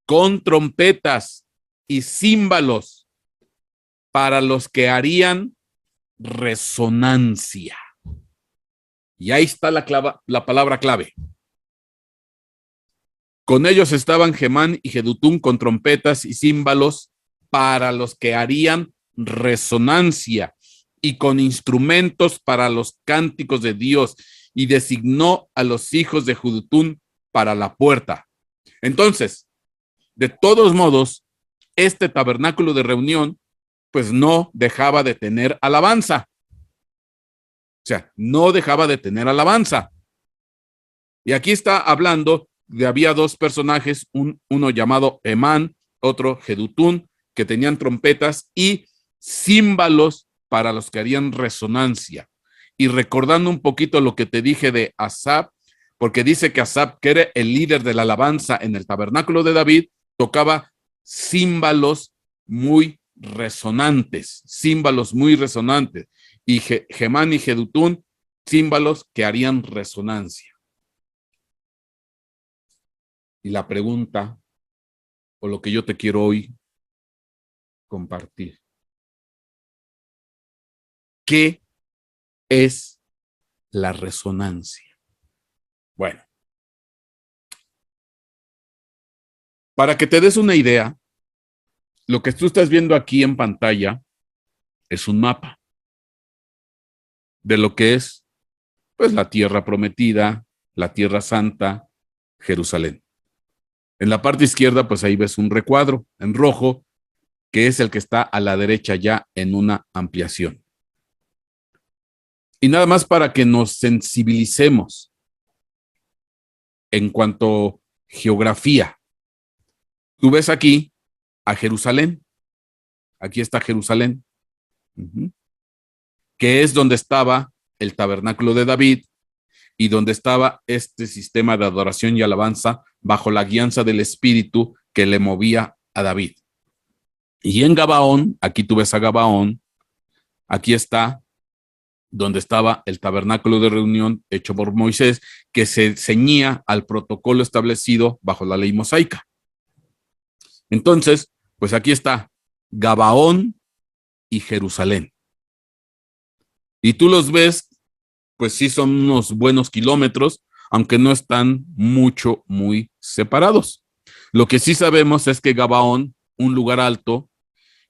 con trompetas y címbalos para los que harían resonancia. Y ahí está la palabra clave. Con ellos estaban Gemán y Jedutún con trompetas y címbalos para los que harían resonancia y con instrumentos para los cánticos de Dios, y designó a los hijos de Jedutún para la puerta. Entonces, de todos modos, este tabernáculo de reunión pues no dejaba de tener alabanza. O sea, no dejaba de tener alabanza. Y aquí está hablando de había dos personajes, uno llamado Emán, otro Jedutún, que tenían trompetas y címbalos para los que harían resonancia. Y recordando un poquito lo que te dije de Asaf, porque dice que Asaf, que era el líder de la alabanza en el tabernáculo de David, tocaba címbalos muy resonantes, y Gemán y Jedutún, címbalos que harían resonancia. Y la pregunta, o lo que yo te quiero hoy compartir, ¿qué es la resonancia? Bueno, para que te des una idea, lo que tú estás viendo aquí en pantalla es un mapa de lo que es, pues, la tierra prometida, la tierra santa, Jerusalén. En la parte izquierda, pues ahí ves un recuadro en rojo, que es el que está a la derecha ya en una ampliación. Y nada más para que nos sensibilicemos en cuanto a geografía. Tú ves aquí a Jerusalén. Aquí está Jerusalén, que es donde estaba el tabernáculo de David y donde estaba este sistema de adoración y alabanza bajo la guianza del Espíritu que le movía a David. Y en Gabaón, aquí tú ves a Gabaón, aquí está donde estaba el tabernáculo de reunión hecho por Moisés, que se ceñía al protocolo establecido bajo la ley mosaica. Entonces, pues aquí está Gabaón y Jerusalén. Y tú los ves, pues sí son unos buenos kilómetros, aunque no están muy separados. Lo que sí sabemos es que Gabaón, un lugar alto,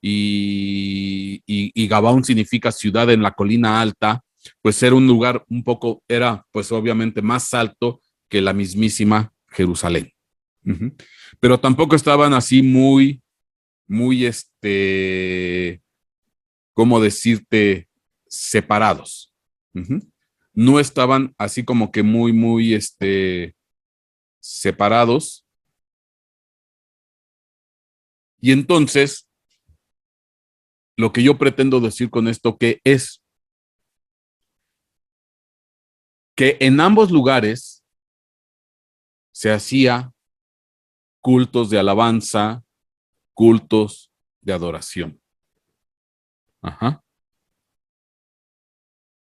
y Gabaón significa ciudad en la colina alta, pues era un lugar era pues obviamente más alto que la mismísima Jerusalén. Pero tampoco estaban así muy, ¿cómo decirte? Separados. No estaban así como que muy, separados. Y entonces, lo que yo pretendo decir con esto que es que en ambos lugares se hacía cultos de alabanza, cultos de adoración.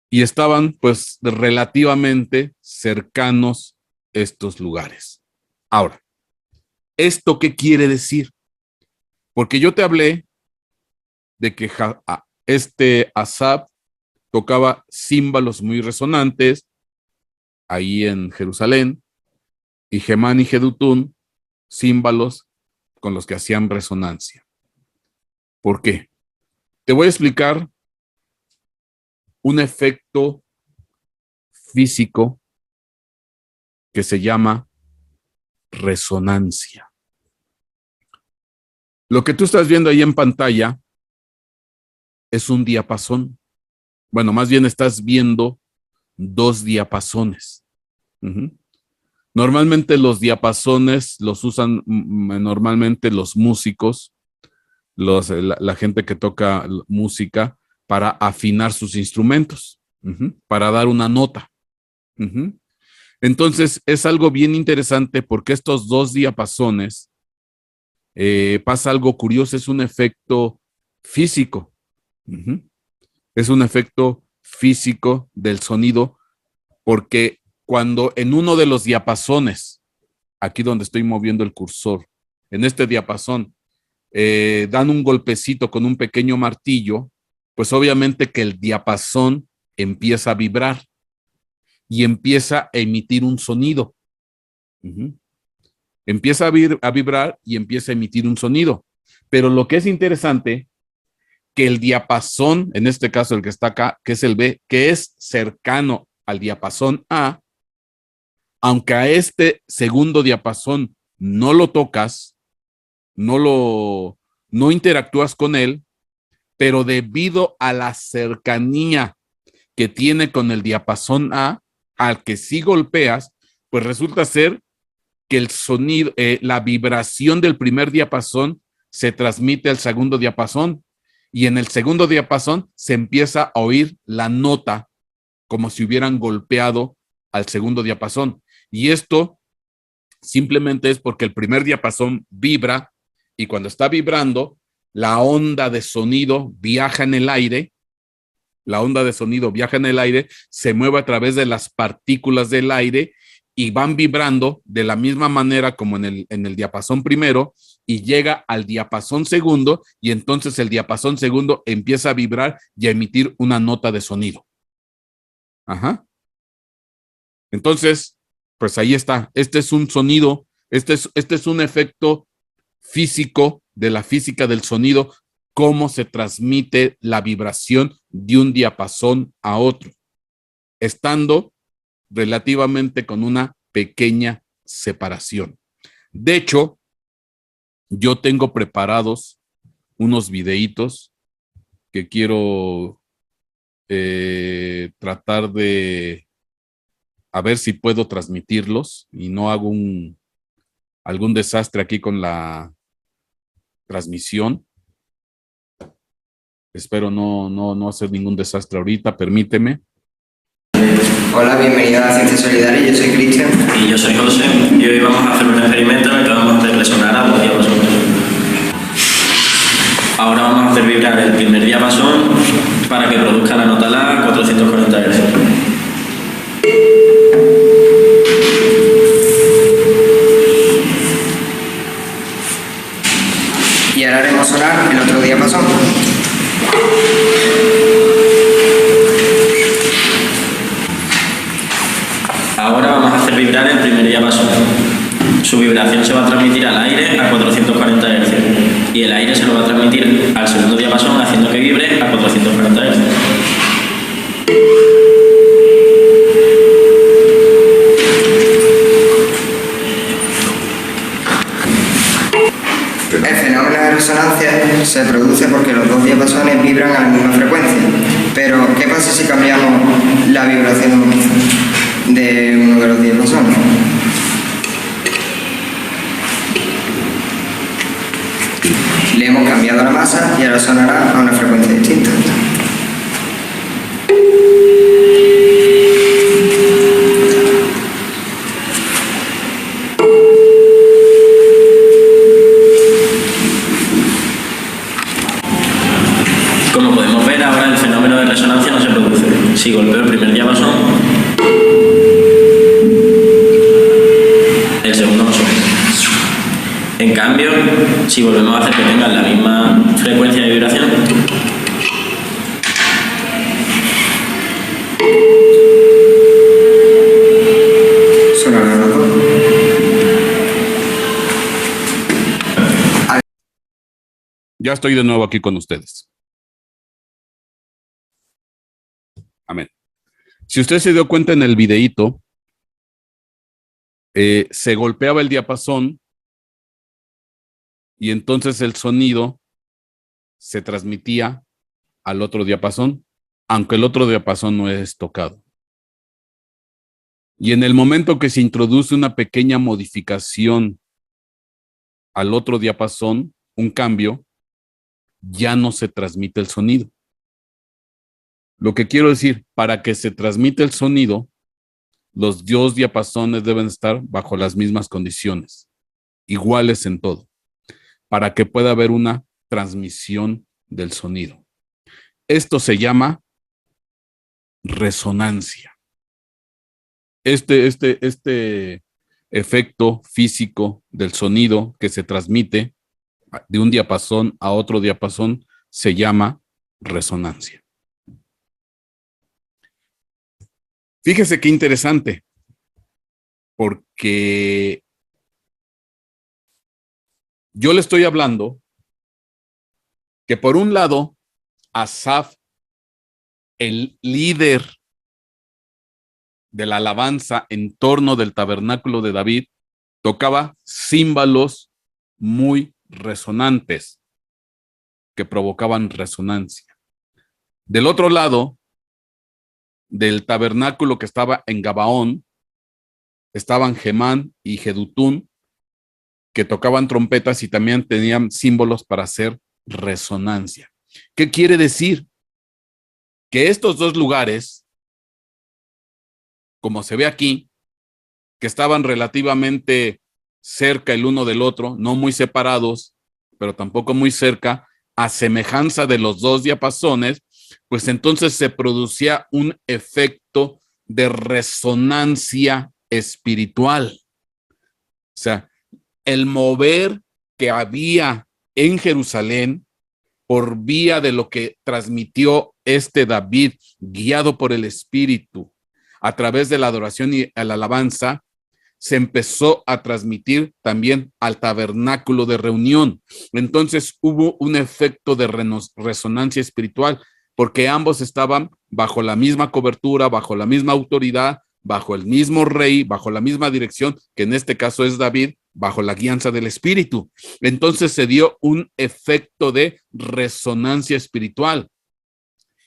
Y estaban pues relativamente cercanos estos lugares. Ahora, ¿esto qué quiere decir? Porque yo te hablé de que Asaf tocaba címbalos muy resonantes ahí en Jerusalén, y Gemán y Jedutún, címbalos con los que hacían resonancia. ¿Por qué? Te voy a explicar un efecto físico que se llama resonancia. Lo que tú estás viendo ahí en pantalla es un diapasón. Bueno, más bien estás viendo dos diapasones. Normalmente los diapasones los usan normalmente los músicos la gente que toca música para afinar sus instrumentos, para dar una nota. Entonces es algo bien interesante porque estos dos diapasones pasa algo curioso, es un efecto físico. Es un efecto físico del sonido porque cuando en uno de los diapasones, aquí donde estoy moviendo el cursor, en este diapasón, dan un golpecito con un pequeño martillo, pues obviamente que el diapasón empieza a vibrar y empieza a emitir un sonido. Empieza a vibrar y empieza a emitir un sonido. Pero lo que es interesante, que el diapasón, en este caso el que está acá, que es el B, que es cercano al diapasón A, aunque a este segundo diapasón no lo tocas, no interactúas con él, pero debido a la cercanía que tiene con el diapasón A, al que sí golpeas, pues resulta ser que el sonido, la vibración del primer diapasón se transmite al segundo diapasón y en el segundo diapasón se empieza a oír la nota como si hubieran golpeado al segundo diapasón. Y esto simplemente es porque el primer diapasón vibra y cuando está vibrando, la onda de sonido viaja en el aire, se mueve a través de las partículas del aire y van vibrando de la misma manera como en el diapasón primero y llega al diapasón segundo y entonces el diapasón segundo empieza a vibrar y a emitir una nota de sonido. Entonces, pues ahí está. Este es un sonido, este es un efecto físico de la física del sonido, cómo se transmite la vibración de un diapasón a otro, estando relativamente con una pequeña separación. De hecho, yo tengo preparados unos videitos que quiero tratar de a ver si puedo transmitirlos y no hago algún desastre aquí con la transmisión. Espero no hacer ningún desastre ahorita, permíteme. Hola, bienvenido a la Ciencia Solidaria, yo soy Cristian. Y yo soy José, y hoy vamos a hacer un experimento en el que vamos a hacer resonar a los diapasones. Ahora vamos a hacer vibrar el primer diapasón para que produzca la nota La a 440 Hz. Y ahora haremos sonar el otro diapasón. Ahora vamos a hacer vibrar el primer diapasón. Su vibración se va a transmitir al aire a 440 Hz y el aire se lo va a transmitir al segundo diapasón haciendo que vibre a 440 Hz. El fenómeno de resonancia se produce porque los dos diapasones vibran a la misma frecuencia. Pero, ¿qué pasa si cambiamos la vibración de uno de los diapasones? Le hemos cambiado la masa y ahora sonará a una frecuencia distinta. Como podemos ver, ahora el fenómeno de resonancia no se produce. Si golpeo el primer diapasón, el segundo no suena. En cambio, si volvemos a hacer que tengan la misma frecuencia de vibración, Sonará los dos. Ya estoy de nuevo aquí con ustedes. Amén. Si usted se dio cuenta en el videíto, se golpeaba el diapasón y entonces el sonido se transmitía al otro diapasón, aunque el otro diapasón no es tocado. Y en el momento que se introduce una pequeña modificación al otro diapasón, un cambio, ya no se transmite el sonido. Lo que quiero decir, para que se transmita el sonido, los dos diapasones deben estar bajo las mismas condiciones, iguales en todo, para que pueda haber una transmisión del sonido. Esto se llama resonancia. Este efecto físico del sonido que se transmite de un diapasón a otro diapasón se llama resonancia. Fíjese qué interesante, porque yo le estoy hablando que por un lado, Asaf, el líder de la alabanza en torno del tabernáculo de David, tocaba címbalos muy resonantes que provocaban resonancia. Del otro lado, del tabernáculo que estaba en Gabaón, estaban Gemán y Jedutún, que tocaban trompetas y también tenían símbolos para hacer resonancia. ¿Qué quiere decir? Que estos dos lugares, como se ve aquí, que estaban relativamente cerca el uno del otro, no muy separados, pero tampoco muy cerca, a semejanza de los dos diapasones, pues entonces se producía un efecto de resonancia espiritual. O sea, el mover que había en Jerusalén por vía de lo que transmitió David, guiado por el Espíritu, a través de la adoración y la alabanza, se empezó a transmitir también al tabernáculo de reunión. Entonces hubo un efecto de resonancia espiritual, porque ambos estaban bajo la misma cobertura, bajo la misma autoridad, bajo el mismo rey, bajo la misma dirección, que en este caso es David, bajo la guianza del Espíritu. Entonces se dio un efecto de resonancia espiritual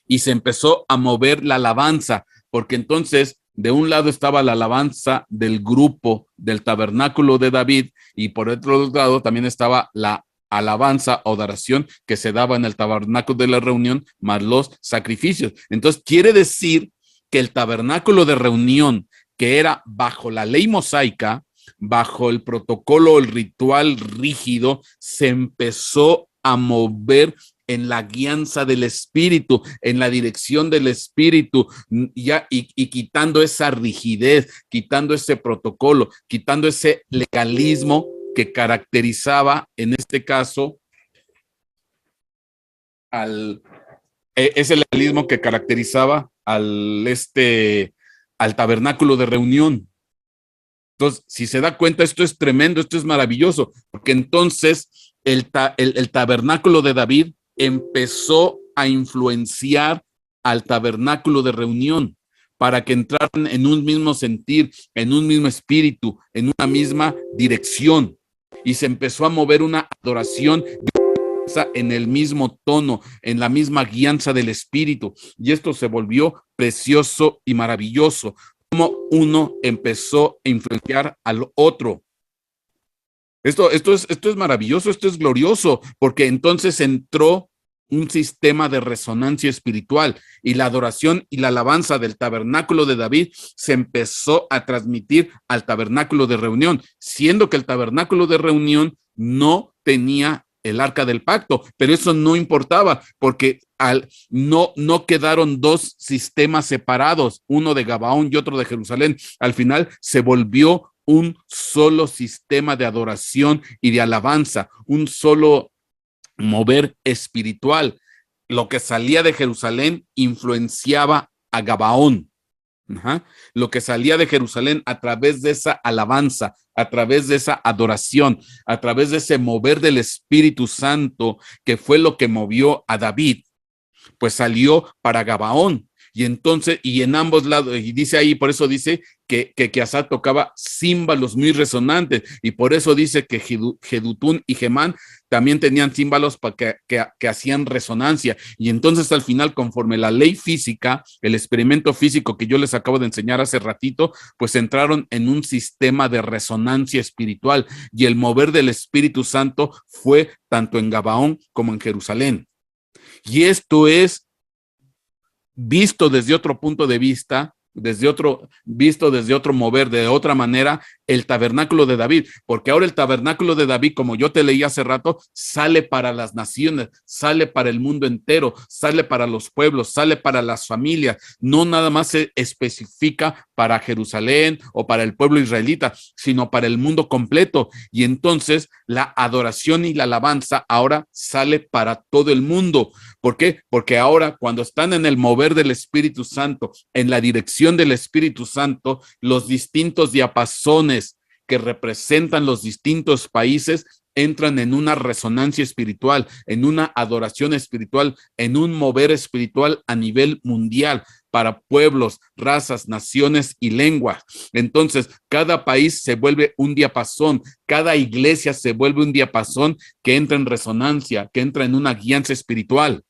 y se empezó a mover la alabanza, porque entonces de un lado estaba la alabanza del grupo del tabernáculo de David y por otro lado también estaba la alabanza o adoración que se daba en el tabernáculo de la reunión más los sacrificios. Entonces quiere decir que el tabernáculo de reunión, que era bajo la ley mosaica, bajo el protocolo, el ritual rígido, se empezó a mover en la guianza del Espíritu, en la dirección del Espíritu, y quitando esa rigidez, quitando ese protocolo, quitando ese legalismo que caracterizaba, en este caso, ese legalismo que caracterizaba al tabernáculo de reunión. Entonces, si se da cuenta, esto es tremendo, esto es maravilloso, porque entonces el tabernáculo de David empezó a influenciar al tabernáculo de reunión para que entraran en un mismo sentir, en un mismo espíritu, en una misma dirección. Y se empezó a mover una adoración en el mismo tono, en la misma guianza del espíritu. Y esto se volvió precioso y maravilloso, como uno empezó a influenciar al otro. Esto es maravilloso, esto es glorioso, porque entonces entró un sistema de resonancia espiritual y la adoración y la alabanza del tabernáculo de David se empezó a transmitir al tabernáculo de reunión, siendo que el tabernáculo de reunión no tenía el arca del pacto, pero eso no importaba, porque no quedaron dos sistemas separados, uno de Gabaón y otro de Jerusalén. Al final se volvió un solo sistema de adoración y de alabanza, un solo mover espiritual. Lo que salía de Jerusalén influenciaba a Gabaón. Lo que salía de Jerusalén a través de esa alabanza, a través de esa adoración, a través de ese mover del Espíritu Santo, que fue lo que movió a David, pues salió para Gabaón. Y entonces, y en ambos lados, y dice ahí, por eso dice que Asaf tocaba címbalos muy resonantes, y por eso dice que Jedutún y Gemán también tenían címbalos que hacían resonancia. Y entonces al final, conforme la ley física, el experimento físico que yo les acabo de enseñar hace ratito, pues entraron en un sistema de resonancia espiritual, y el mover del Espíritu Santo fue tanto en Gabaón como en Jerusalén. Y esto es visto desde otro punto de vista, visto desde otro mover, de otra manera, el tabernáculo de David, porque ahora el tabernáculo de David, como yo te leí hace rato, sale para las naciones, sale para el mundo entero, sale para los pueblos, sale para las familias, no nada más se especifica para Jerusalén o para el pueblo israelita, sino para el mundo completo. Y entonces la adoración y la alabanza ahora sale para todo el mundo. ¿Por qué? Porque ahora cuando están en el mover del Espíritu Santo, en la dirección del Espíritu Santo, los distintos diapasones que representan los distintos países entran en una resonancia espiritual, en una adoración espiritual, en un mover espiritual a nivel mundial para pueblos, razas, naciones y lenguas. Entonces, cada país se vuelve un diapasón, cada iglesia se vuelve un diapasón que entra en resonancia, que entra en una guianza espiritual.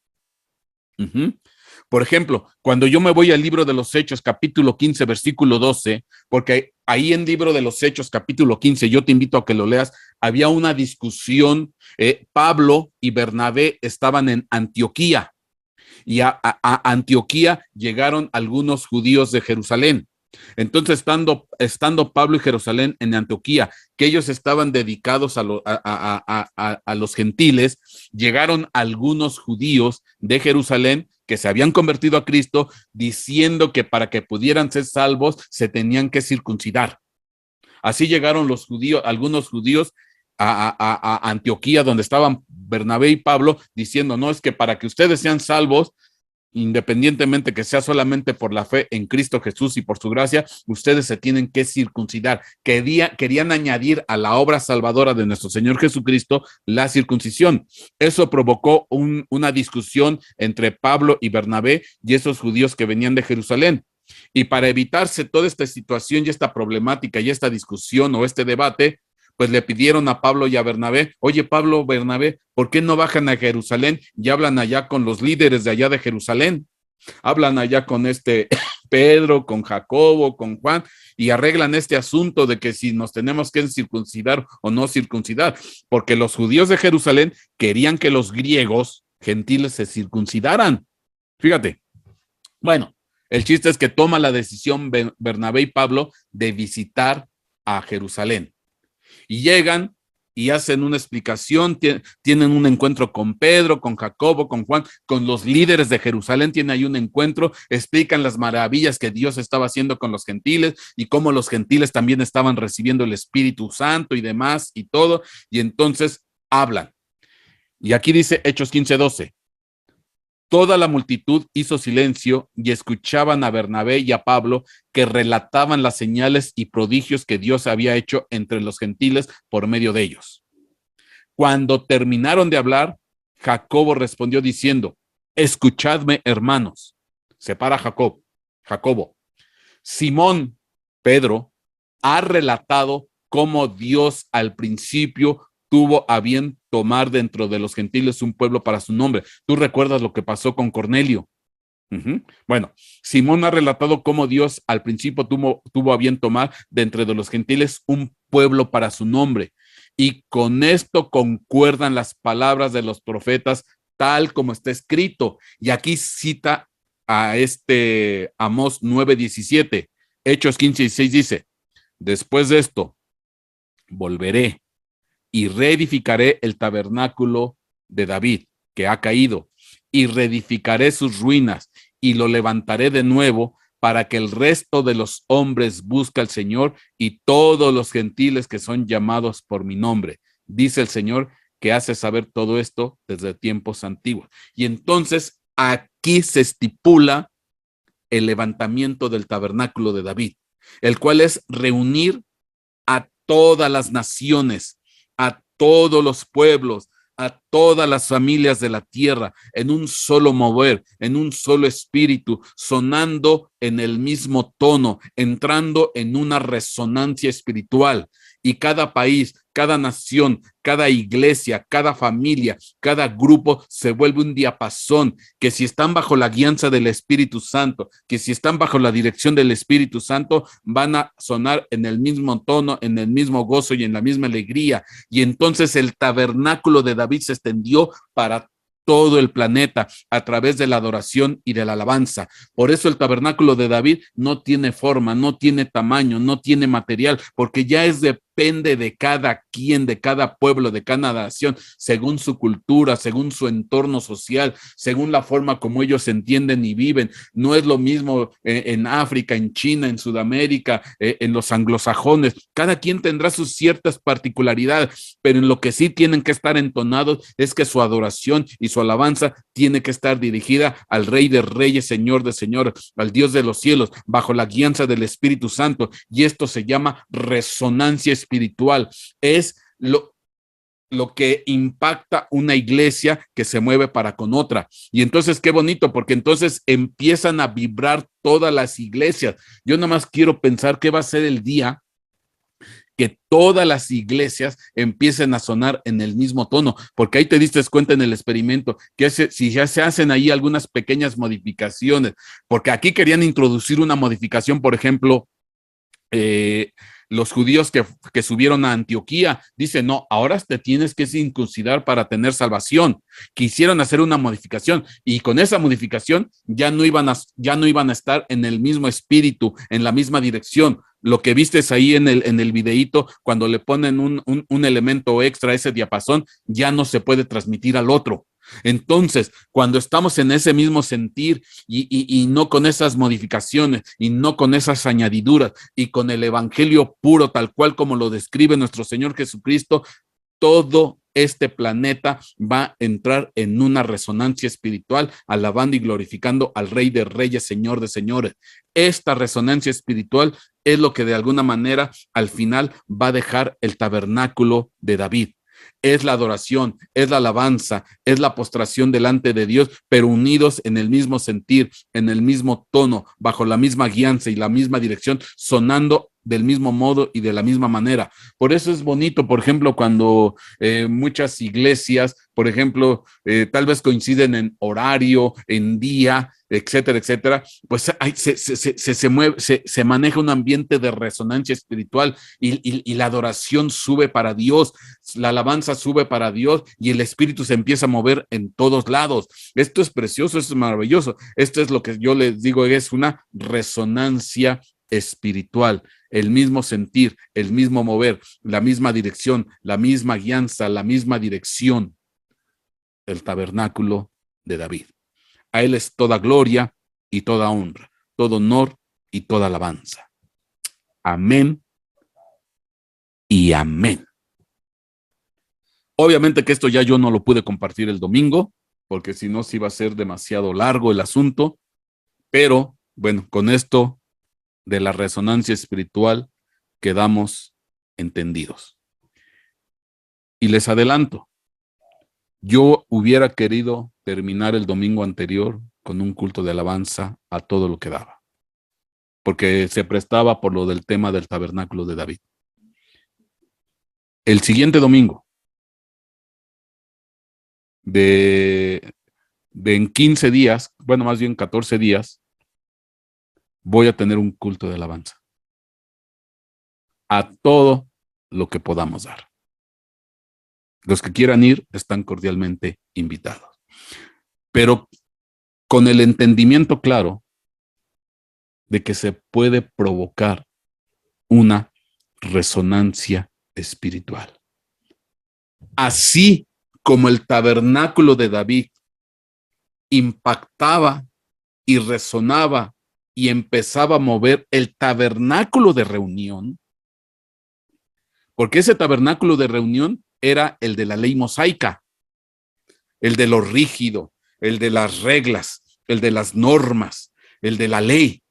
Por ejemplo, cuando yo me voy al libro de los Hechos, capítulo 15, versículo 12, porque ahí en libro de los Hechos, capítulo 15, yo te invito a que lo leas, había una discusión, Pablo y Bernabé estaban en Antioquía, y a Antioquía llegaron algunos judíos de Jerusalén. Entonces, estando Pablo y Jerusalén en Antioquía, que ellos estaban dedicados a los gentiles, llegaron algunos judíos de Jerusalén que se habían convertido a Cristo, diciendo que para que pudieran ser salvos se tenían que circuncidar. Así llegaron los judíos, algunos judíos a Antioquía, donde estaban Bernabé y Pablo, diciendo, no, es que para que ustedes sean salvos, independientemente que sea solamente por la fe en Cristo Jesús y por su gracia, ustedes se tienen que circuncidar. Querían añadir a la obra salvadora de nuestro Señor Jesucristo la circuncisión. Eso provocó una discusión entre Pablo y Bernabé y esos judíos que venían de Jerusalén. Y para evitarse toda esta situación y esta problemática y esta discusión o este debate, pues le pidieron a Pablo y a Bernabé, oye Pablo, Bernabé, ¿por qué no bajan a Jerusalén y hablan allá con los líderes de allá de Jerusalén? Hablan allá con Pedro, con Jacobo, con Juan, y arreglan este asunto de que si nos tenemos que circuncidar o no circuncidar, porque los judíos de Jerusalén querían que los griegos gentiles se circuncidaran. Fíjate. Bueno, el chiste es que toma la decisión Bernabé y Pablo de visitar a Jerusalén. Y llegan y hacen una explicación, tienen un encuentro con Pedro, con Jacobo, con Juan, con los líderes de Jerusalén, tienen ahí un encuentro, explican las maravillas que Dios estaba haciendo con los gentiles y cómo los gentiles también estaban recibiendo el Espíritu Santo y demás y todo, y entonces hablan. Y aquí dice Hechos 15:12. Toda la multitud hizo silencio y escuchaban a Bernabé y a Pablo que relataban las señales y prodigios que Dios había hecho entre los gentiles por medio de ellos. Cuando terminaron de hablar, Jacobo respondió diciendo, escuchadme, hermanos. Se para Jacobo. Simón, Pedro, ha relatado cómo Dios al principio tuvo a bien tomar dentro de los gentiles un pueblo para su nombre. ¿Tú recuerdas lo que pasó con Cornelio? Bueno, Simón ha relatado cómo Dios al principio tuvo a bien tomar dentro de los gentiles un pueblo para su nombre. Y con esto concuerdan las palabras de los profetas tal como está escrito. Y aquí cita a Amós 9:17. Hechos 15:6 dice, después de esto, volveré y reedificaré el tabernáculo de David, que ha caído, y reedificaré sus ruinas, y lo levantaré de nuevo, para que el resto de los hombres busque al Señor, y todos los gentiles que son llamados por mi nombre. Dice el Señor, que hace saber todo esto desde tiempos antiguos. Y entonces aquí se estipula el levantamiento del tabernáculo de David, el cual es reunir a todas las naciones, a todos los pueblos, a todas las familias de la tierra, en un solo mover, en un solo espíritu, sonando en el mismo tono, entrando en una resonancia espiritual. Y cada país, cada nación, cada iglesia, cada familia, cada grupo se vuelve un diapasón, que si están bajo la guianza del Espíritu Santo, que si están bajo la dirección del Espíritu Santo, van a sonar en el mismo tono, en el mismo gozo y en la misma alegría. Y entonces el tabernáculo de David se extendió para todo el planeta a través de la adoración y de la alabanza. Por eso el tabernáculo de David no tiene forma, no tiene tamaño, no tiene material, porque ya depende de cada quien, de cada pueblo, de cada nación, según su cultura, según su entorno social, según la forma como ellos entienden y viven. No es lo mismo en África, en China, en Sudamérica, en los anglosajones. Cada quien tendrá sus ciertas particularidades, pero en lo que sí tienen que estar entonados es que su adoración y su alabanza tiene que estar dirigida al Rey de Reyes, Señor de Señores, al Dios de los cielos, bajo la guianza del Espíritu Santo. Y esto se llama resonancia espiritual. Es lo que impacta una iglesia que se mueve para con otra. Y entonces qué bonito, porque entonces empiezan a vibrar todas las iglesias. Yo nada más quiero pensar qué va a ser el día que todas las iglesias empiecen a sonar en el mismo tono, porque ahí te diste cuenta en el experimento que si ya se hacen ahí algunas pequeñas modificaciones, porque aquí querían introducir una modificación, por ejemplo, los judíos que subieron a Antioquía, dicen, no, ahora te tienes que circuncidar para tener salvación. Quisieron hacer una modificación y con esa modificación ya no iban a estar en el mismo espíritu, en la misma dirección. Lo que vistes ahí en el videíto, cuando le ponen un elemento extra a ese diapasón, ya no se puede transmitir al otro. Entonces, cuando estamos en ese mismo sentir y no con esas modificaciones y no con esas añadiduras y con el evangelio puro, tal cual como lo describe nuestro Señor Jesucristo, todo este planeta va a entrar en una resonancia espiritual, alabando y glorificando al Rey de Reyes, Señor de Señores. Esta resonancia espiritual es lo que de alguna manera al final va a dejar el tabernáculo de David. Es la adoración, es la alabanza, es la postración delante de Dios, pero unidos en el mismo sentir, en el mismo tono, bajo la misma guianza y la misma dirección, sonando del mismo modo y de la misma manera. Por eso es bonito, por ejemplo, cuando muchas iglesias, por ejemplo, tal vez coinciden en horario, en día, etcétera, etcétera, pues se mueve, se maneja un ambiente de resonancia espiritual y la adoración sube para Dios, la alabanza sube para Dios y el espíritu se empieza a mover en todos lados. Esto es precioso, esto es maravilloso. Esto es lo que yo les digo, es una resonancia espiritual, el mismo sentir, el mismo mover, la misma dirección, la misma guianza, la misma dirección, el tabernáculo de David. A él es toda gloria y toda honra, todo honor y toda alabanza. Amén y amén. Obviamente que esto ya yo no lo pude compartir el domingo, porque si no, sí iba a ser demasiado largo el asunto, pero bueno, con esto de la resonancia espiritual quedamos entendidos. Y les adelanto, yo hubiera querido terminar el domingo anterior con un culto de alabanza a todo lo que daba, porque se prestaba por lo del tema del tabernáculo de David. El siguiente domingo, de en 15 días, bueno, más bien 14 días, voy a tener un culto de alabanza a todo lo que podamos dar. Los que quieran ir están cordialmente invitados, pero con el entendimiento claro de que se puede provocar una resonancia espiritual. Así como el tabernáculo de David impactaba y resonaba y empezaba a mover el tabernáculo de reunión, porque ese tabernáculo de reunión era el de la ley mosaica, el de lo rígido, el de las reglas, el de las normas, el de la ley,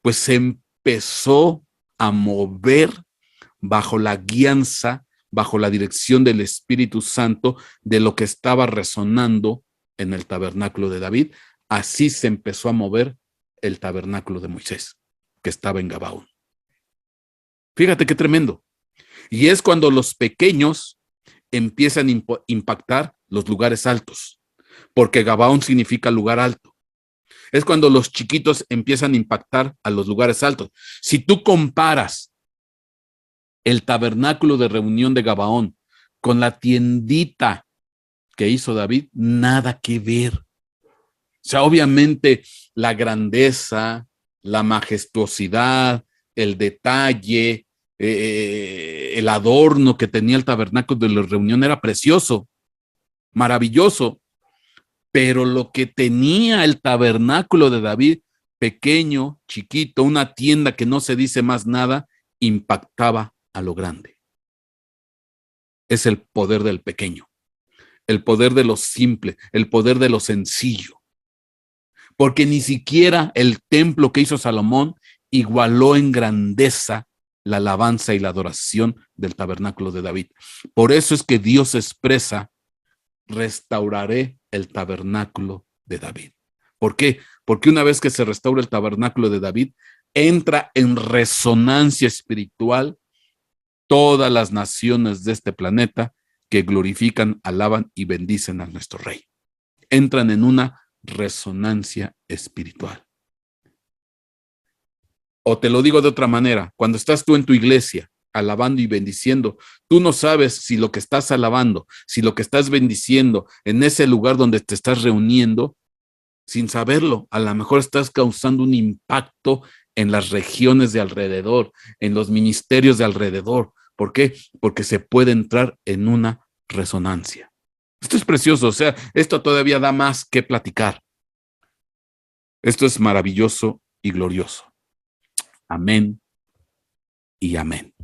pues se empezó a mover bajo la guianza, bajo la dirección del Espíritu Santo de lo que estaba resonando en el tabernáculo de David. Así se empezó a mover el tabernáculo de Moisés, que estaba en Gabaón. Fíjate qué tremendo. Y es cuando los pequeños empiezan a impactar los lugares altos, porque Gabaón significa lugar alto. Es cuando los chiquitos empiezan a impactar a los lugares altos. Si tú comparas el tabernáculo de reunión de Gabaón con la tiendita que hizo David, nada que ver. O sea, obviamente la grandeza, la majestuosidad, el detalle, el adorno que tenía el tabernáculo de la reunión era precioso, maravilloso, pero lo que tenía el tabernáculo de David, pequeño, chiquito, una tienda que no se dice más nada, impactaba a lo grande. Es el poder del pequeño, el poder de lo simple, el poder de lo sencillo. Porque ni siquiera el templo que hizo Salomón igualó en grandeza la alabanza y la adoración del tabernáculo de David. Por eso es que Dios expresa: restauraré el tabernáculo de David. ¿Por qué? Porque una vez que se restaura el tabernáculo de David, entra en resonancia espiritual todas las naciones de este planeta que glorifican, alaban y bendicen a nuestro Rey. Entran en una resonancia espiritual. O te lo digo de otra manera, cuando estás tú en tu iglesia alabando y bendiciendo, tú no sabes si lo que estás alabando, si lo que estás bendiciendo en ese lugar donde te estás reuniendo, sin saberlo, a lo mejor estás causando un impacto en las regiones de alrededor, en los ministerios de alrededor. ¿Por qué? Porque se puede entrar en una resonancia. Esto es precioso, o sea, esto todavía da más que platicar. Esto es maravilloso y glorioso. Amén y amén.